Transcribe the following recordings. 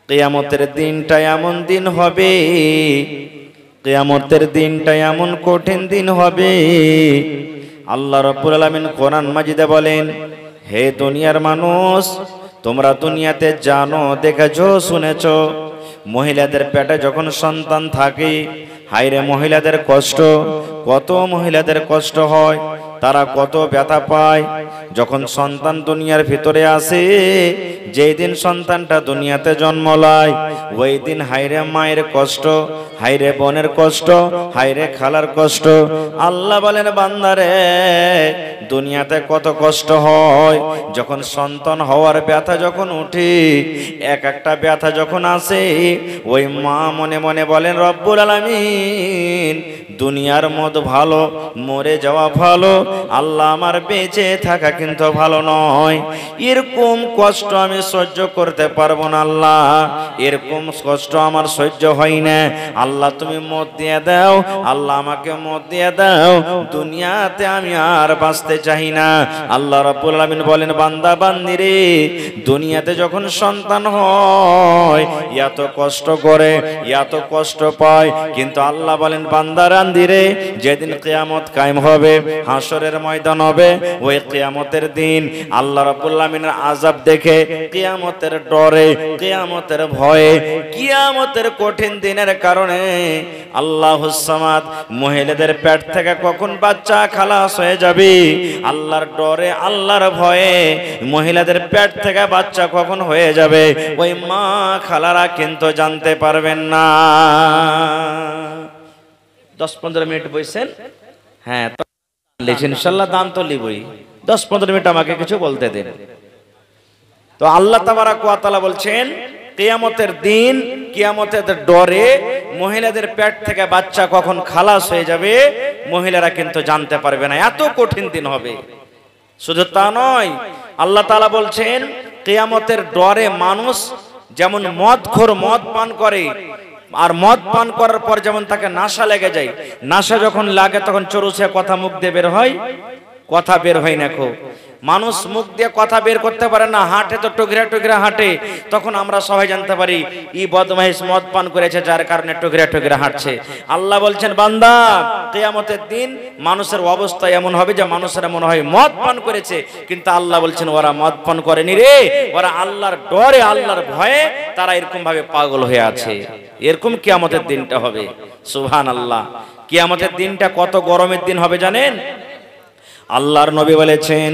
কিয়ামতের দিনটা এমন দিন হবে, কিয়ামতের দিনটা এমন কঠিন দিন হবে। আল্লাহ রাব্বুল আলামিন কোরআন মাজিদে বলেন, হে দুনিয়ার মানুষ, তোমরা দুনিয়াতে জানো, দেখেছো, শুনেছো, মহিলাদের পেটে যখন সন্তান থাকে, হায়রে মহিলাদের কষ্ট, কত মহিলাদের কষ্ট হয়, তারা কত ব্যথা পায় যখন সন্তান দুনিয়ার ভিতরে আসে। যেই দিন সন্তানটা দুনিয়াতে জন্ম লয়, ওই দিন হায়রে মায়ের কষ্ট, হায়রে বোনের কষ্ট, হায়রে খালার কষ্ট। আল্লাহ বলেন, বান্দারে, দুনিয়াতে কত কষ্ট হয় যখন সন্তান হওয়ার ব্যথা যখন উঠে, এক একটা ব্যথা যখন আসে, ওই মা মনে মনে বলেন, রব্বুল আলামিন, দুনিয়ার মত ভালো, মরে যাওয়া ভালো, আল্লাহ আমার বেঁচে থাকা কিন্তু ভালো নয়। এরকম কষ্ট আমি সহ্য করতে পারবো না আল্লাহ, এরকম কষ্ট আমার সহ্য হয় না। আল্লাহ তুমি মত দিয়ে দাও, আল্লাহ আমাকে মত দিয়ে দাও, দুনিয়াতে আমি আর বাঁচতে চাই না। আল্লাহ রাব্বুল আলামিন বলেন, বান্দা বান্দি রে, দুনিয়াতে যখন সন্তান হয় এত কষ্ট করে, এত কষ্ট পায়, কিন্তু আল্লাহ বলেন, বান্দা বান্দি রে, যেদিন কিয়ামত কায়েম হবে, হাসরের ময়দান হবে, ওই কিয়ামতের দিন আল্লাহ রাব্বুল আলামিনের আযাব দেখে, কিয়ামতের ডরে, কিয়ামতের ভয়ে, কিয়ামতের কঠিন দিনের কারণে আল্লাহুস সামাদ, মহিলাদের পেট থেকে কখন বাচ্চা খালাস হয়ে যাবে, আল্লাহর ডরে, আল্লাহর ভয়ে মহিলাদের পেট থেকে বাচ্চা কখন হয়ে যাবে, ওই মা খালারা কিন্তু জানতে পারবেন না। 10-15 মিনিট বসেন, হ্যাঁ ইনশাআল্লাহ দাম তো লিবই, 10-15 মিনিট আমাকে কিছু বলতে দিন। তো আল্লাহ তাবারাক ওয়া তাআলা বলছেন, কিয়ামতের দিন, কিয়ামতের ডরে মহিলাদের পেট থেকে বাচ্চা কখন খালাস হয়ে যাবে, মহিলারা কিন্তু জানতে পারবে না, এত কঠিন দিন হবে। শুধু তা নয়, আল্লাহ তাআলা বলছেন, কিয়ামতের ডরে মানুষ যেমন মদখোর, মদ পান করে, আর মদ পান করার পর যেমন তাকে নাশা লেগে যায়, নাশা যখন লাগে তখন চরুষে কথা মুখ দিয়ে বের হয়, কথা বের হয় না। খুব মানুষ মুখ দিয়ে কথা বের করতে পারে না, হাঁটে তো টুকরা টুকরা হাঁটে, তখন আমরা সবাই জানতে পারি ই বদমাইশ মদ পান করেছে, যার কারণে টুকরা টুকরা হাঁটছে। আল্লাহ বলছেন, বান্দা, কিয়ামতের দিন মানুষের অবস্থা এমন হবে যে মানুষেরা মনে হয় মদ পান করেছে, কিন্তু আল্লাহ বলছেন ওরা মদ পান করেনি রে, ওরা আল্লাহর ডরে, আল্লাহর ভয়ে তারা এরকম ভাবে পাগল হয়ে আছে। এরকম কিয়ামতের দিনটা হবে। সুবহানাল্লাহ। কিয়ামতের দিনটা কত গরমের দিন হবে জানেন? আল্লাহর নবী বলেছেন,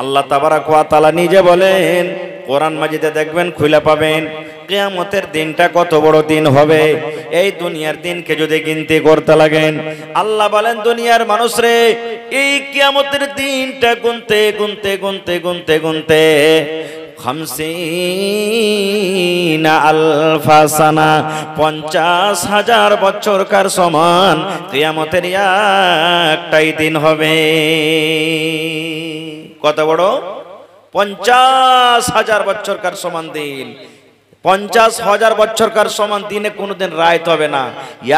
আল্লাহ তাবারাক ওয়া তাআলা নিজে বলেন, কোরআন মাজিদে দেখবেন, খুলে পাবেন, কিয়ামতের দিনটা কত বড় দিন হবে। এই দুনিয়ার দিনকে যদি গিনতি করতে লাগেন, আল্লাহ বলেন, দুনিয়ার মানুষ রে, এই কিয়ামতের দিনটা গুনতে গুনতে গুনতে গুনতে গুনতে 50 আলফা সানা, 50,000 বছরকার সমান কিয়ামতের একটাই দিন হবে। কত বড়? 50,000 বছরকার সমান দিন। 50,000 বছরকার সমান দিনে কোনোদিন রাত হবে না,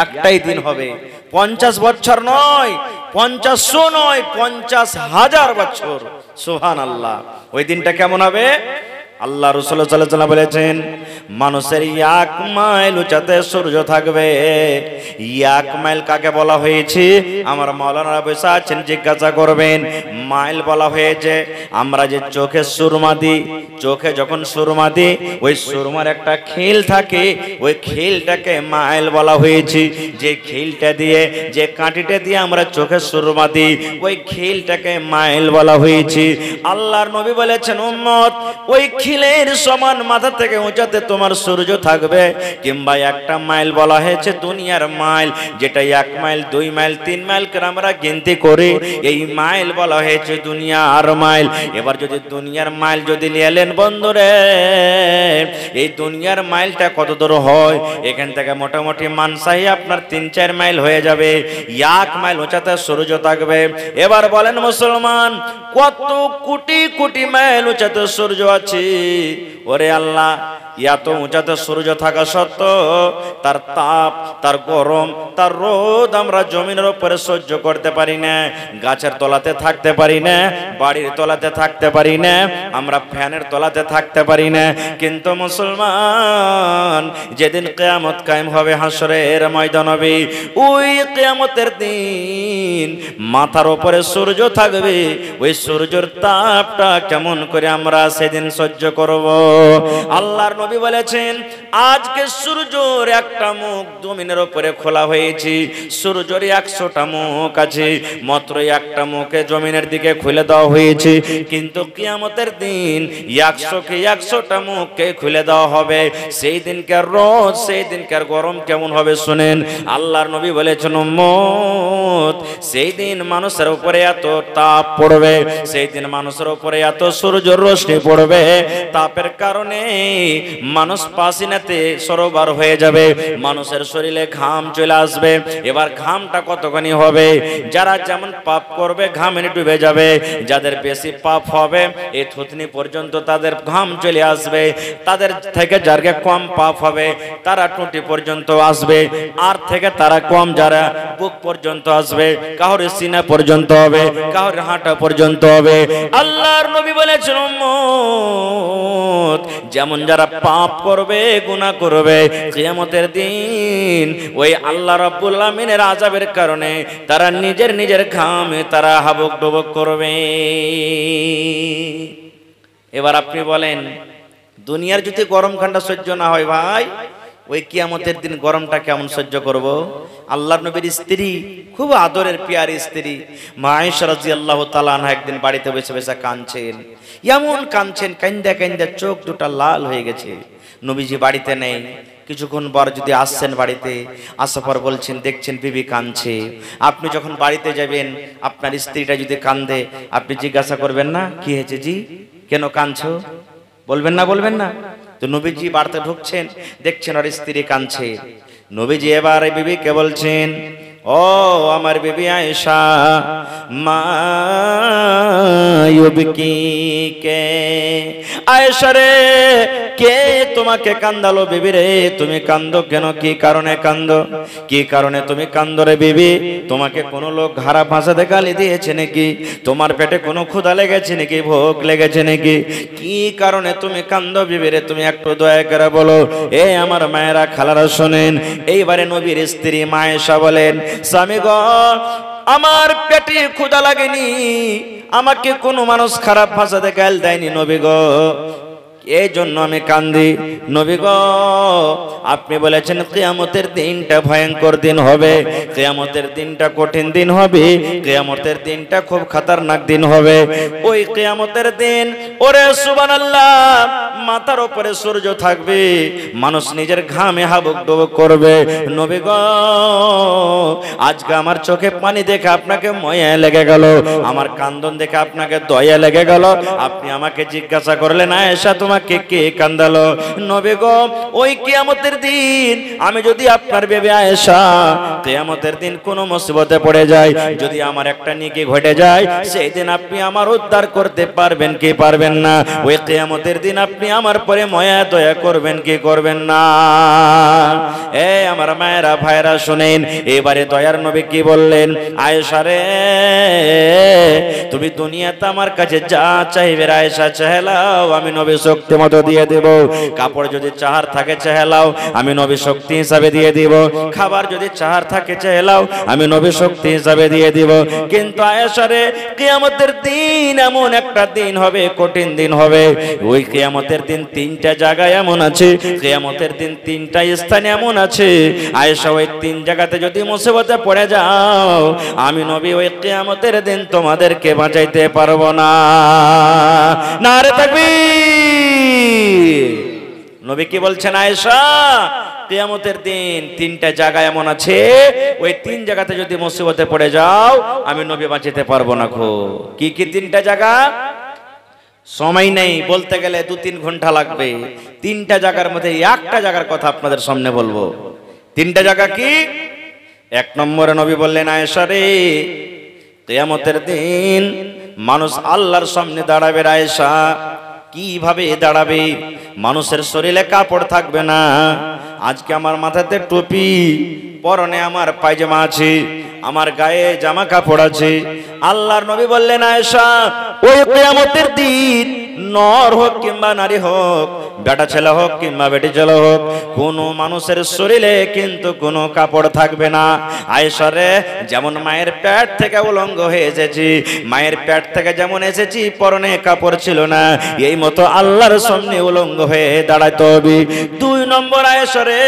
একটাই দিন হবে। 50 বছর নয়, 500 নয়, 50,000 বছর। সুবহানাল্লাহ। ওই দিনটা কেমন হবে? আল্লাহ রাসূল সাল্লাল্লাহু আলাইহি ওয়াসাল্লাম বলেছেন, মানুষের 1 মাইল উচ্চতায় সূর্য থাকবে। 1 মাইল কাকে বলা হয়েছে? আমার মাওলানা বসে আছেন, জিজ্ঞাসা করবেন। মাইল বলা হয়েছে আমরা যে চোখে সুরমা দিই, চোখে যখন সুরমা দিই, ওই সুরমার একটা খিল থাকে, ওই খিলটাকে মাইল বলা হয়েছে। যে খিলটা দিয়ে, যে কাঁটিটা দিয়ে আমরা চোখে সুরমা দিই, ওই খিলটাকে মাইল বলা হয়েছে। আল্লাহর নবী বলেছেন, উম্মত, ওই খিলের সমান মাথা থেকে উঁচাতে তোমার সূর্য থাকবে। কিংবা 1 মাইল বলা হয়েছে দুনিয়ার মাইল, যেটা 1 মাইল, 2 মাইল, 3 মাইল করে আমরা গিনতি করি, এই মাইল বলা হয়েছে দুনিয়ার মাইল। এবার যদি দুনিয়ার মাইল যদি নিলেন বন্ধুরে, এই দুনিয়ার মাইলটা কত দূর হয়? এখান থেকে মোটামুটি মানসাহি আপনার 3-4 মাইল হয়ে যাবে। 1 মাইল উঁচাতে সূর্য থাকবে। এবার বলেন মুসলমান, কত কোটি কোটি মাইল উঁচাতে সূর্য আছে? ওরে আল্লাহ, এত উঁচাতে সূর্য থাকা সত্ত্বেও তার তাপ, তার গরম, তার রোদ আমরা জমিনের উপরে সহ্য করতে পারি না, গাছের তলাতে থাকতে পারি না, বাড়ির তলাতে থাকতে পারি না, আমরা ফ্যানের তলাতে থাকতে পারি না। কিন্তু মুসলমান, যেদিন কিয়ামত কায়েম হবে হাসরের ময়দানে, ওই কিয়ামতের দিন মাথার উপরে সূর্য থাকবে, ওই সূর্যের তাপটা কেমন করে আমরা সেদিন সহ্য করব? আল্লাহর নবী বলেছেন, আজকে সূর্যের একটা মুখ জমিনের উপরে খোলা হয়েছে, সূর্যের 100টা মুখ আছে, মাত্র একটা মুখে জমিনের দিকে খুলে দেওয়া হয়েছে। কিন্তু কিয়ামতের দিন 100টা মুখকে খুলে দেওয়া হবে। সেই দিনকার রোদ, সেই দিনকার গরম কেমন হবে শুনেন। আল্লাহর নবী বলেছেন, উম্মত, সেই দিন মানুষের উপরে এত তাপ পড়বে, সেই দিন মানুষের উপরে এত সূর্যের রশ্মি পড়বে, তাপের কারণে মানুষ পাসিনাতে সরোবর হয়ে যাবে, মানুষের শরীরে ঘাম চলে আসবে। এবার ঘামটা কতখানি হবে? যারা যেমন পাপ করবে ঘামে ডুবে যাবে, যাদের বেশি পাপ হবে এই থুতনি পর্যন্ত তাদের ঘাম চলে আসবে, তাদের থেকে যারা কম পাপ হবে তারা টুটি পর্যন্ত আসবে, আর থেকে তারা কম যারা বুক পর্যন্ত আসবে, কাউর সিনা পর্যন্ত হবে, কাউর হাঁটা পর্যন্ত হবে। আল্লাহর নবী বলেছেন, উম্মত, যেমন যারা পাপ করবে, গুনাহ করবে, কিয়ামতের দিন ওই আল্লাহ রাব্বুল আমিনের আযাবের কারণে তারা নিজের ঘামে তারা হাবুক ডুবুক করবে। এবার আপনি বলেন, দুনিয়ার যদি গরম ঠান্ডা সহ্য না হয় ভাই, ওই কিয়ামতের দিন গরমটা কেমন সহ্য করব? আল্লাহর নবীর স্ত্রী, খুব আদরের পিয়ারি স্ত্রী মা আয়েশা রাদিয়াল্লাহু তাআলা আনহা একদিন বাড়িতে বসে বসে কাঁদছেন, এমন কাঁদছেন, কান্দা কান্দা চোখ দুটো লাল হয়ে গেছে। নবীজি বাড়িতে নেই, কিছুক্ষণ পর যদি আসছেন বাড়িতে, আসার পর বলছেন, দেখছেন বিবি কাঁদছে। আপনি যখন বাড়িতে যাবেন, আপনার স্ত্রীটা যদি কাঁদে, আপনি জিজ্ঞাসা করবেন না, কি হয়েছে জি, কেন কাঁদছো? বলবেন না? বলবেন না? তো নবীজি বাড়িতে ঢুকছেন, দেখছেন আর স্ত্রী কাঁদছে। নবীজি এবার বিবিকে বলছেন, ও আমার বিবি আয়েশা, মা ইউবকিকে, আয়েশা রে, কে তোমাকে কান্দালো? বিবি রে, তুমি কান্দো কেন? কি কারণে কান্দো? কি কারণে তুমি কান্দো রে বিবি? তোমাকে কোনো লোক খারাপ ভাষাতে গালি দিয়েছে নাকি? তোমার পেটে কোনো ক্ষুধা লেগেছে নাকি? ভোগ লেগেছে নাকি? কি কারণে তুমি কান্দো বিবি রে? তুমি একটু দয়া করে বলো। এ আমার মায়েরা, খালারা শোনেন। এইবারে নবীর স্ত্রী মা আয়েশা বলেন, স্বামী গো, আমার পেটে ক্ষুধা লাগেনি, আমাকে কোনো মানুষ খারাপ ভাষাতে গাল দেয়নি নবী গো, এই জন্য আমি কান্দি। নবী গো, আপনি বলেছেন কিয়ামতের দিনটা ভয়ঙ্কর দিন হবে, কিয়ামতের দিনটা কঠিন দিন হবে, কিয়ামতের দিনটা খুব খতরনাক দিন হবে। ওই কিয়ামতের দিন, ওরে সুবহানাল্লাহ, মাথার উপরে সূর্য থাকবে, মানুষ নিজের ঘামে হাবুক ডুবুক করবে। নবী গো, আজকে আমার চোখে পানি দেখে আপনাকে মায়া লেগে গেল, আমার কান্দন দেখে আপনাকে দয়া লেগে গেল। আপনি আমাকে জিজ্ঞাসা করলেন, আয়েশা তোমাকে কে কান্দালো? নবী গো, ওই কিয়ামতের দিন আমি যদি আপনার বেবি আয়েশা কিয়ামতের দিন কোনো মুসিবতে পড়ে যায়, যদি আমার একটা নেকি ঘটে যায়, সেই দিন আপনি আমার উদ্ধার করতে পারবেন কি পারবেন না? ওই কিয়ামতের দিন আপনি আমার পরে মায়া দয়া করবেন কি করবেন না? এ আমার মায়েরা, ভাইরা শুনেন, এবারে দয়ার নবী কি বললেন, আয়েশা রে, তুমি দুনিয়াতে আমার কাছে যা চাইবে আয়েশা চাহেলাও, আমি নবী শক্তি মতো দিয়ে দেব। কাপড় যদি চাহার থাকে চাহেলাও, আমি নবী শক্তি হিসাবে দিয়ে দিব। খাবার যদি চাহার থাকে চাহেলাও, আমি নবী শক্তি হিসাবে দিয়ে দিব। কিন্তু আয়েশা রে, কিয়ামতের দিন এমন একটা দিন হবে, কঠিন দিন হবে। ওই কিয়ামতের দিন তিনটা জায়গায় এমন আছে, কিয়ামতের দিন তিনটা স্থানে এমন আছে, আয়েশা ওই তিন জায়গাতে যদি মুসিবতে পড়ে যাও, আমি নবী ওই কিয়ামতের দিন তোমাদেরকে বাঁচাইতে পারবো না। নারে তাকবীর! নবী কি বলছেন, আয়েশা, কিয়ামতের দিন তিনটা জায়গা এমন আছে, ওই তিন জায়গাতে যদি মুসিবতে পড়ে যাও, আমি নবী বাঁচাইতে পারবো না। কি কি তিনটা জায়গা? সময় নেই, বলতে গেলে 2-3 ঘন্টা লাগবে। তিনটা জায়গার মধ্যে একটা জায়গার কথা আপনাদের সামনে বলবো। তিনটা জায়গা কি? এক নম্বরে নবী বললেন, আয়েশা রে, কিয়ামতের দিন মানুষ আল্লাহর সামনে দাঁড়াবে আয়েশা, কিভাবে দাঁড়াবে? মানুষের শরীরে কাপড় থাকবে না। আজকে আমার মাথাতে টুপি, পরনে আমার পায়জামা আছে, আমার গায়ে জামা কাপড় আছে। আল্লাহর নবী বললেন, আয়েশা, ওই কিয়ামতের দিন নর হোক কিংবা নারী হোক, বেটা ছেলে হোক কিংবা বেটি ছেলে হোক, কোন মানুষের শরীরে কিন্তু কোনো কাপড় থাকবে না। আয়েশা রে, যেমন মায়ের পেট থেকে উলঙ্গ হয়ে এসেছি, মায়ের পেট থেকে যেমন এসেছি পরনে কাপড় ছিল না, এই মতো আল্লাহর সামনে উলঙ্গ হয়ে দাঁড়াইতে হবে। 2 নম্বর, আয়েশা রে,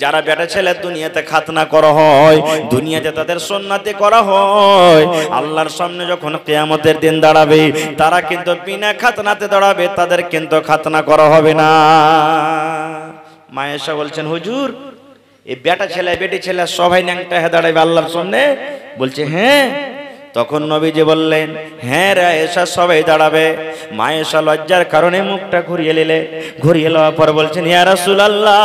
যারা বেটা ছেলে দুনিয়াতে খাতনা করা হয়, দুনিয়াতে তাদের সুন্নাতে করা হয়, আল্লাহর সামনে যখন কিয়ামতের দিন দাঁড়াবে, তারা কিন্তু বিনা খাতনাতে দাঁড়াবে, তাদের কিন্তু খাতনা করা হবে না। মা আয়েশা বলছেন, হুজুর, এই বেটা ছেলে বেটি ছেলে সবাই ন্যাংটা হয়ে দাঁড়াবে আল্লাহর সামনে? বলছে হ্যাঁ। তখন নবীজি বললেন, হ্যাঁ রে আয়েশা, সবাই দাঁড়াবে। মা আয়েশা লজ্জার কারণে মুখটা ঘুরিয়ে নিলে, ঘুরিয়ে লওয়ার পর বলছেন, ইয়া রাসূলুল্লাহ,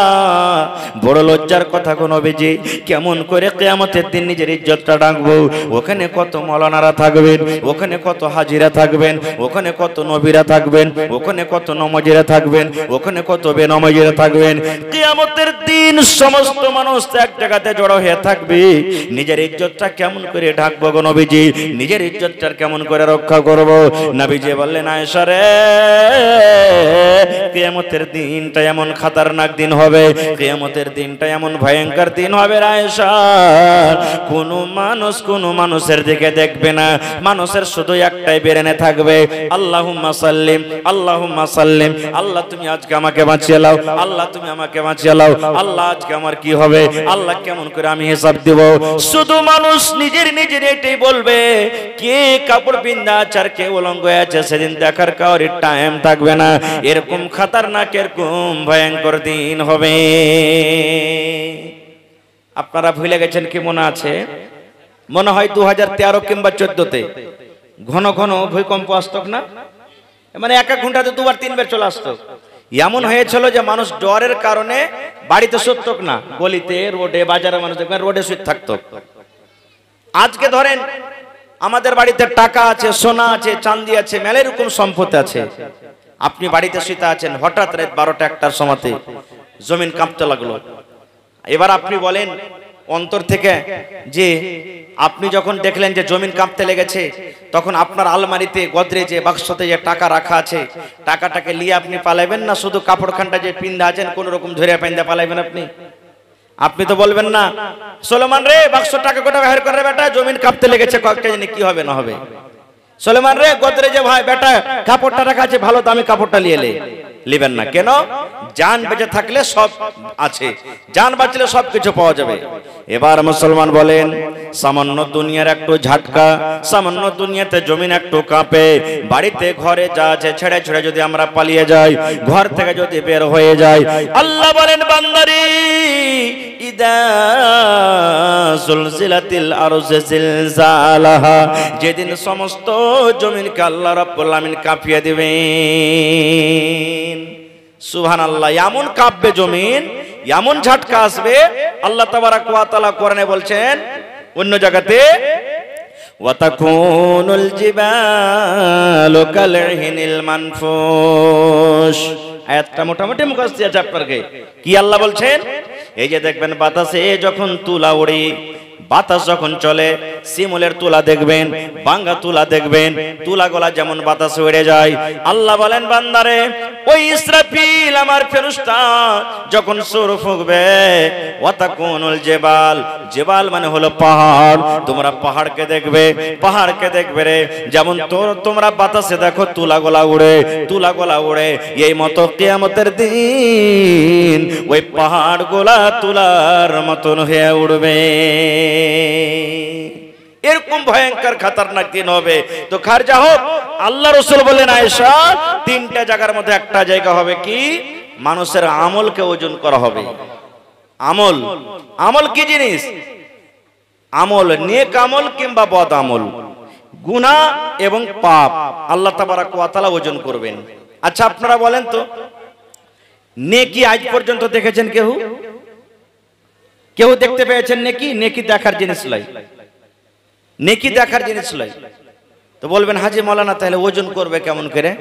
বড় লজ্জার কথা গো নবীজি, কেমন করে কিয়ামতের দিন নিজের ইজ্জতটা ডাকবো? ওখানে কত মাওলানারা থাকবেন, ওখানে কত হাজিরা থাকবেন, ওখানে কত নবীরা থাকবেন, ওখানে কত নমাজিরা থাকবেন, ওখানে কত বেনমাজিরা থাকবেন। কিয়ামতের দিন সমস্ত মানুষ এক জায়গাতে জড়ো হয়ে থাকবে, নিজের ইজ্জতটা কেমন করে ঢাকবো গো নবীজি? নিজের ইজ্জতটা কেমন করে রক্ষা করব? নবীজি বললেন, আয়েশা রে, কিয়ামতের দিনটা এমন খতরনাক দিন হবে, কিয়ামতের দিনটা এমন ভয়ঙ্কর দিন হবে আয়েশা, কোন মানুষ কোন মানুষের দিকে দেখবে না, মানুষের শুধু একটাই বেরেনে থাকবে, আল্লাহুম্মা সাল্লিম, আল্লাহুম্মা সাল্লিম। আল্লাহ তুমি আজকে আমাকে বাঁচিয়ে লাও, আল্লাহ তুমি আমাকে বাঁচিয়ে লাও, আল্লাহ আজকে আমার কি হবে, আল্লাহ কেমন করে আমি হিসাব দেব? শুধু মানুষ নিজের নিজের এটাই বলবে, কে কাপড় পিন্দা চার কে উলঙ্গ আছে, সেদিন দেখার কাউরি টাইম থাকবে না। এরকম খতরনাক, এরকম ভয়ঙ্কর দিন হবে। আপনারা ভুলে গেছেন কি? মনে আছে? মনে হয় 2013 কিংবা 14তে ঘন ঘন ভূমিকম্প আসতো না, মানে 1 ঘন্টাতে 2বার 3বার চলে আসতো। এমন হয়েছিল যে মানুষ ডরের কারণে বাড়িতে শুত না, গলিতে, রোডে, বাজারে মানুষ দেখবেন রোডে শুয়ে থাকতো। আজকে ধরেন আমাদের বাড়িতে টাকা আছে, সোনা আছে, চাঁদি আছে, মেলা এরকম সম্পত্তি আছে, আপনি বাড়িতে শুতে আছেন, হঠাৎ রাত 12টা 1টার সময়তে জমিন কাঁপতে লাগলো। এবার আপনি বলেন অন্তর থেকে যে আপনি যখন দেখলেন যে জমিন কাঁপতে লেগেছে, তখন আপনার আলমারিতে, গোদরেজে, বাক্সতে যে টাকা রাখা আছে, টাকাটাকে নিয়ে আপনি পালাইবেন না শুধু কাপড়খানটা যে পিন্দা আছেন কোন রকম ধরে পিন্দা পালাইবেন আপনি? আপনি তো বলবেন না, সুলেমান রে, বাক্স টাকা কোটা বের করে বেটা, জমিন কাঁপতে লেগেছে, কয়েকটা জানি কি হবে না হবে। সুলেমান রে, গোদরেজে ভাই বেটা কাপড়টা রাখা আছে, ভালো দামি কাপড়টা নিয়ে নেবেন না। কেন? জান বেঁচে থাকলে সব আছে, জান বাঁচলে সবকিছু পাওয়া যাবে। এবার মুসলমান বলেন, সামান্য দুনিয়ার একটু ঝাটকা, সামান্য দুনিয়াতে জমিন একটু কাঁপে, বাড়িতে ঘরে যা আছে ছেড়ে ছেড়ে যদি আমরা পালিয়ে যাই, ঘর থেকে যদি বের হয়ে যাই, আল্লাহ বলেন, বান্দারে, ইদা জুলজিলাতিল আরজু জিলজালাহা, যেদিন সমস্ত জমিনকে আল্লাহ রাব্বুল আমিন কাঁপিয়ে দিবেন। সুবহানাল্লাহ, এমন কাঁপবে জমিন, এমন ঝটকা আসবে। আল্লাহ তাবারাক ওয়া তাআলা কোরআনে বলছেন অন্য জায়গাতে, ওয়া তাকুনুল জিবালু কালহিনিল মানফুশ। আয়াতটা মোটামুটি মুখস্থ আছে আপনাকে। কি আল্লাহ বলছেন? এই যে দেখবেন বাতাসে যখন তুলা ওড়ে, বাতাস যখন চলে, শিমুলের তুলা দেখবেন, বাঙ্গা তুলা দেখবেন, তুলাগুলা যেমন বাতাসে উড়ে যায়। আল্লাহ বলেন, বান্দারে, ওই ইসরাফিল আমার ফেরেশতা যখন সূর ফুঁকবে, ওয়াতাকুনুল জিবাল, জিবাল মানে হলো পাহাড়, তোমরা পাহাড়কে দেখবে, পাহাড়কে দেখবে রে, যেমন তোমরা বাতাসে দেখো তুলাগুলা উড়ে, তুলাগুলা উড়ে, এই মতো কিয়ামতের দিন ওই পাহাড়গুলা তুলার মতন হয়ে উড়বে। এরকম ভয়ঙ্কর খতরনাক দিন হবে। তো খারজা হোক, আল্লাহ রাসূল বলেন, আয়েশা, 3টা জায়গার মধ্যে একটা জায়গা হবে কি? মানুষের আমলকে ওজন করা হবে। আমল, আমল কি জিনিস? আমল, নেক আমল কিংবা বদ আমল, গুনাহ এবং পাপ, আল্লাহ তাবারাক ওয়া তাআলা ওজন করবেন। আচ্ছা আপনারা বলেন তো, নেকি আজ পর্যন্ত দেখেছেন কেউ? কেউ দেখতে পেয়েছেন নেকি? নেকি দেখার জিনিস নয়, নেকি দেখার জিনিস নয়। তো বলবেন, হাজি মাওলানা তাহলে ওজন করবে কেমন করে?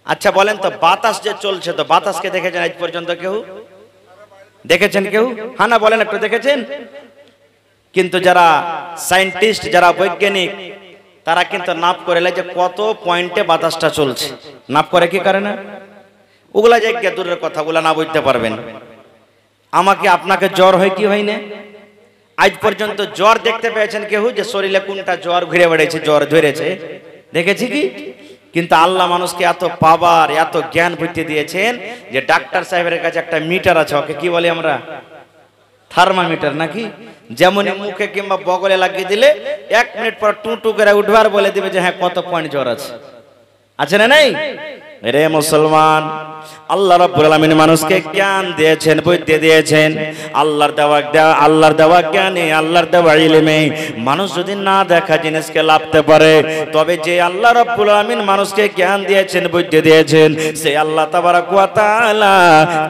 আচ্ছা বলেন তো বাতাস যে চলছে, তো বাতাসকে দেখেছেন আজ পর্যন্ত কেউ? দেখেছেন কেউ? হ্যাঁ না বলেন একটু, দেখেছেন? কিন্তু যারা সায়েন্টিস্ট, যারা বৈজ্ঞানিক, তারা কিন্তু নাপ করে যে কত পয়েন্টে বাতাসটা চলছে। নাপ করে কি করে না? ওগুলা যে দূরের কথাগুলা না বুঝতে পারবেন। আমাকে আপনাকে জ্বর হয় কি হয় না? আজ পর্যন্ত জ্বর দেখতে পেয়েছেন কেউ যে শরীরে কোনটা জ্বর ঘুরে বেড়েছে, জ্বর ধরেছে? দেখেছি কি? কিন্তু আল্লাহ মানুষকে এত পাওয়ার, এত জ্ঞান বুদ্ধি দিয়েছেন যে ডাক্তার সাহেবের কাছে একটা মিটার আছে, ওকে কি বলি আমরা? থার্মোমিটার নাকি? যেমন মুখে কিংবা বগলে লাগিয়ে দিলে 1 মিনিট পর টু টু করে উঠবার বলে দিবে যে হ্যাঁ কত পয়েন্ট জ্বর আছে। আছে না নেই? রে মুসলমান, আল্লাহ রাব্বুল আলামিন মানুষকে জ্ঞান দিয়েছেন, বুদ্ধি দিয়েছেন। আল্লাহর দেওয়া জ্ঞানে, আল্লাহর দেওয়া ইলমে মানুষ যদি না দেখা জিনিসকে লাভতে পারে, তবে যে আল্লাহ রাব্বুল আলামিন মানুষকে জ্ঞান দিয়েছেন, বুদ্ধি দিয়েছেন, সেই আল্লাহ তাবারাক ওয়া তাআলা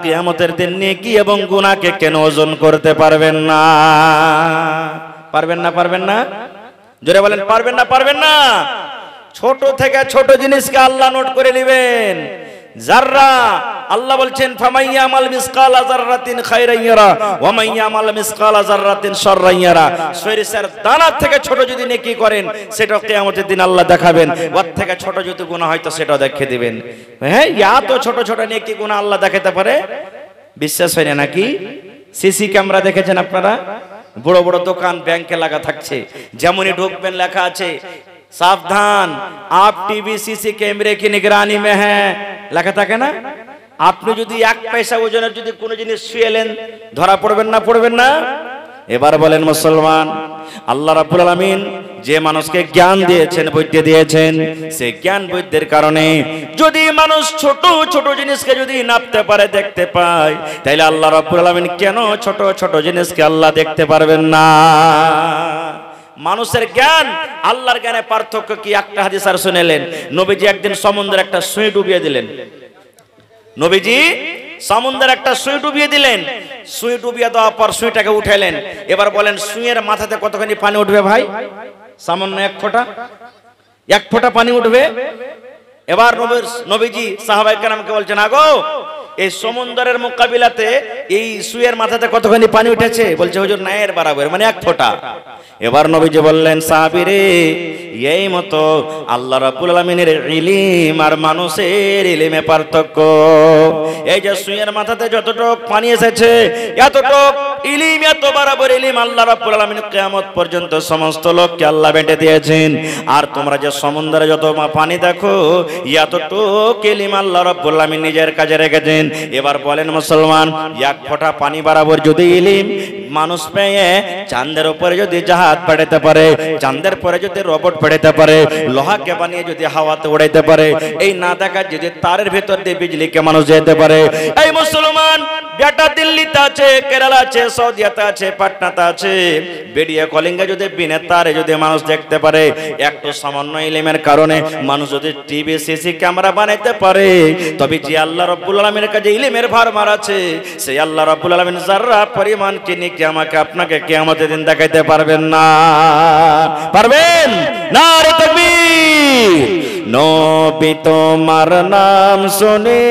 কিয়ামতের দিন নেকি এবং গুনাহকে কেন ওজন করতে পারবেন না? পারবেন না? পারবেন না? জোরে বলেন, পারবেন না? পারবেন না? ছোট থেকে ছোট জিনিসকে আল্লাহ নোট করে নেবেন। জাররা, আল্লাহ বলছেন ফামাইয়ামাল মিসকালা জাররাতিন খায়রান ইয়ারা ওয়া মাইয়ামাল মিসকালা জাররাতিন শাররান ইয়ারা। সরিষার দানা থেকে ছোট যদি নেকি করেন, সেটা কিয়ামতের দিন আল্লাহ দেখাবেন। ওর থেকে ছোট যদি গুনাহ হয় তো সেটাও দেখিয়ে দিবেন। হ্যাঁ, এত ছোট ছোট নেকি গুনাহ আল্লাহ দেখাতে পারে? বিশ্বাস হয় না নাকি? সিসি ক্যামেরা দেখেছেন আপনারা? বড় বড় দোকান, ব্যাংকে লাগা থাকছে, যেমনই ঢুকবেন লেখা আছে সাবধান आप टीवी सीसी कैमरे की निगरानी में है, লেখা থাকে না? আপনি যদি 1 পয়সা ওজনের যদি কোনো জিনিস ছুঁয়েলেন, ধরা পড়বেন না? পড়বেন না? এবার বলেন মুসলমান, আল্লাহ রাব্বুল আলামিন যে মানুষকে জ্ঞান দিয়েছেন, বুদ্ধি দিয়েছেন, সেই জ্ঞান বুদ্ধির কারণে যদি মানুষ ছোট ছোট জিনিসকে যদি নাপতে পারে, দেখতে পায়, তাহলে আল্লাহ রাব্বুল আলামিন কেন ছোট ছোট জিনিসকে আল্লাহ দেখতে পারবেন না? মানুষের জ্ঞান আল্লাহর জ্ঞানে পার্থক্য কি? একটা হাদিস আর শুনেলেন, নবীজি একদিন সমুদ্রে একটা সুই ডুবিয়ে দিলেন। নবীজি সমুদ্রে একটা সুই ডুবিয়ে দিলেন। সুই ডুবিয়ে দেওয়ার পর সুইটাকে উঠাইলেন। এবার বলেন সুইয়ের মাথাতে কতখানি পানি উঠবে ভাই? সামান্য 1 ফোঁটা, 1 ফোঁটা পানি উঠবে। এবার নবীজি সাহাবায়ে কেরামকে বলছেন, আগো এই সমুদ্রের মোকাবিলাতে এই সুয়ের মাথাতে কতখানি পানি উঠেছে? বলছে হুজুর নায়ের বরাবর, মানে 1 ফোঁটা। এবার নবীজি বললেন, সাহাবীরে, এই মতো আল্লাহ রাব্বুল আলামিনের ইলম আর মানুষের ইলমে পার্থক্য। এই যে সুয়ের মাথাতে যতটুক পানি এসেছে, এতটুক ইলম, এত বরাবর ইলম আল্লাহ রাব্বুল আলামিন কিয়ামত পর্যন্ত সমস্ত লোককে আল্লাহ বেঁটে দিয়েছেন। আর তোমরা যে সমুদ্রে যত পানি দেখো, এতটুক ইলম আল্লাহ রাব্বুল আলামিন নিজের কাছে রেখেছেন। এবার বলেন মুসলমান, 1 ফোঁটা পানি বরাবর যদি ইলম মানুষ পেয়ে চাঁদের উপরে যদি জাহাজ পাঠাতে পারে, চাঁদের পরে যদি রোবট পাঠাতে পারে, লোহাকে বানিয়ে যদি হাওয়াতে উড়াইতে পারে, এই না দেখা যদি তারের ভেতর দিয়ে বিজলিকে মানুষ যেতে পারে, এই মুসলমান বেটা দিল্লিতে আছে, কেরালা আছে, সৌদিয়াতে আছে, পাটনাতে আছে, ভিডিও কলিংয়ে যদি বিনা তারে যদি মানুষ দেখতে পারে, একটু সামান্য ইলমের কারণে মানুষ যদি টিভি সিসি ক্যামেরা বানাইতে পারে, তবে যে আল্লাহ রাব্বুল আলামিনের কাছে ইলমের ভারমার আছে, সেই আল্লাহ রাব্বুল আলামিন যারা পরিমাণ কিনে কি আমাকে আপনাকে কিয়ামতের দিন দেখাইতে পারবেন না? পারবেন? নারে তাকবীর! নবী তোমার নাম শুনে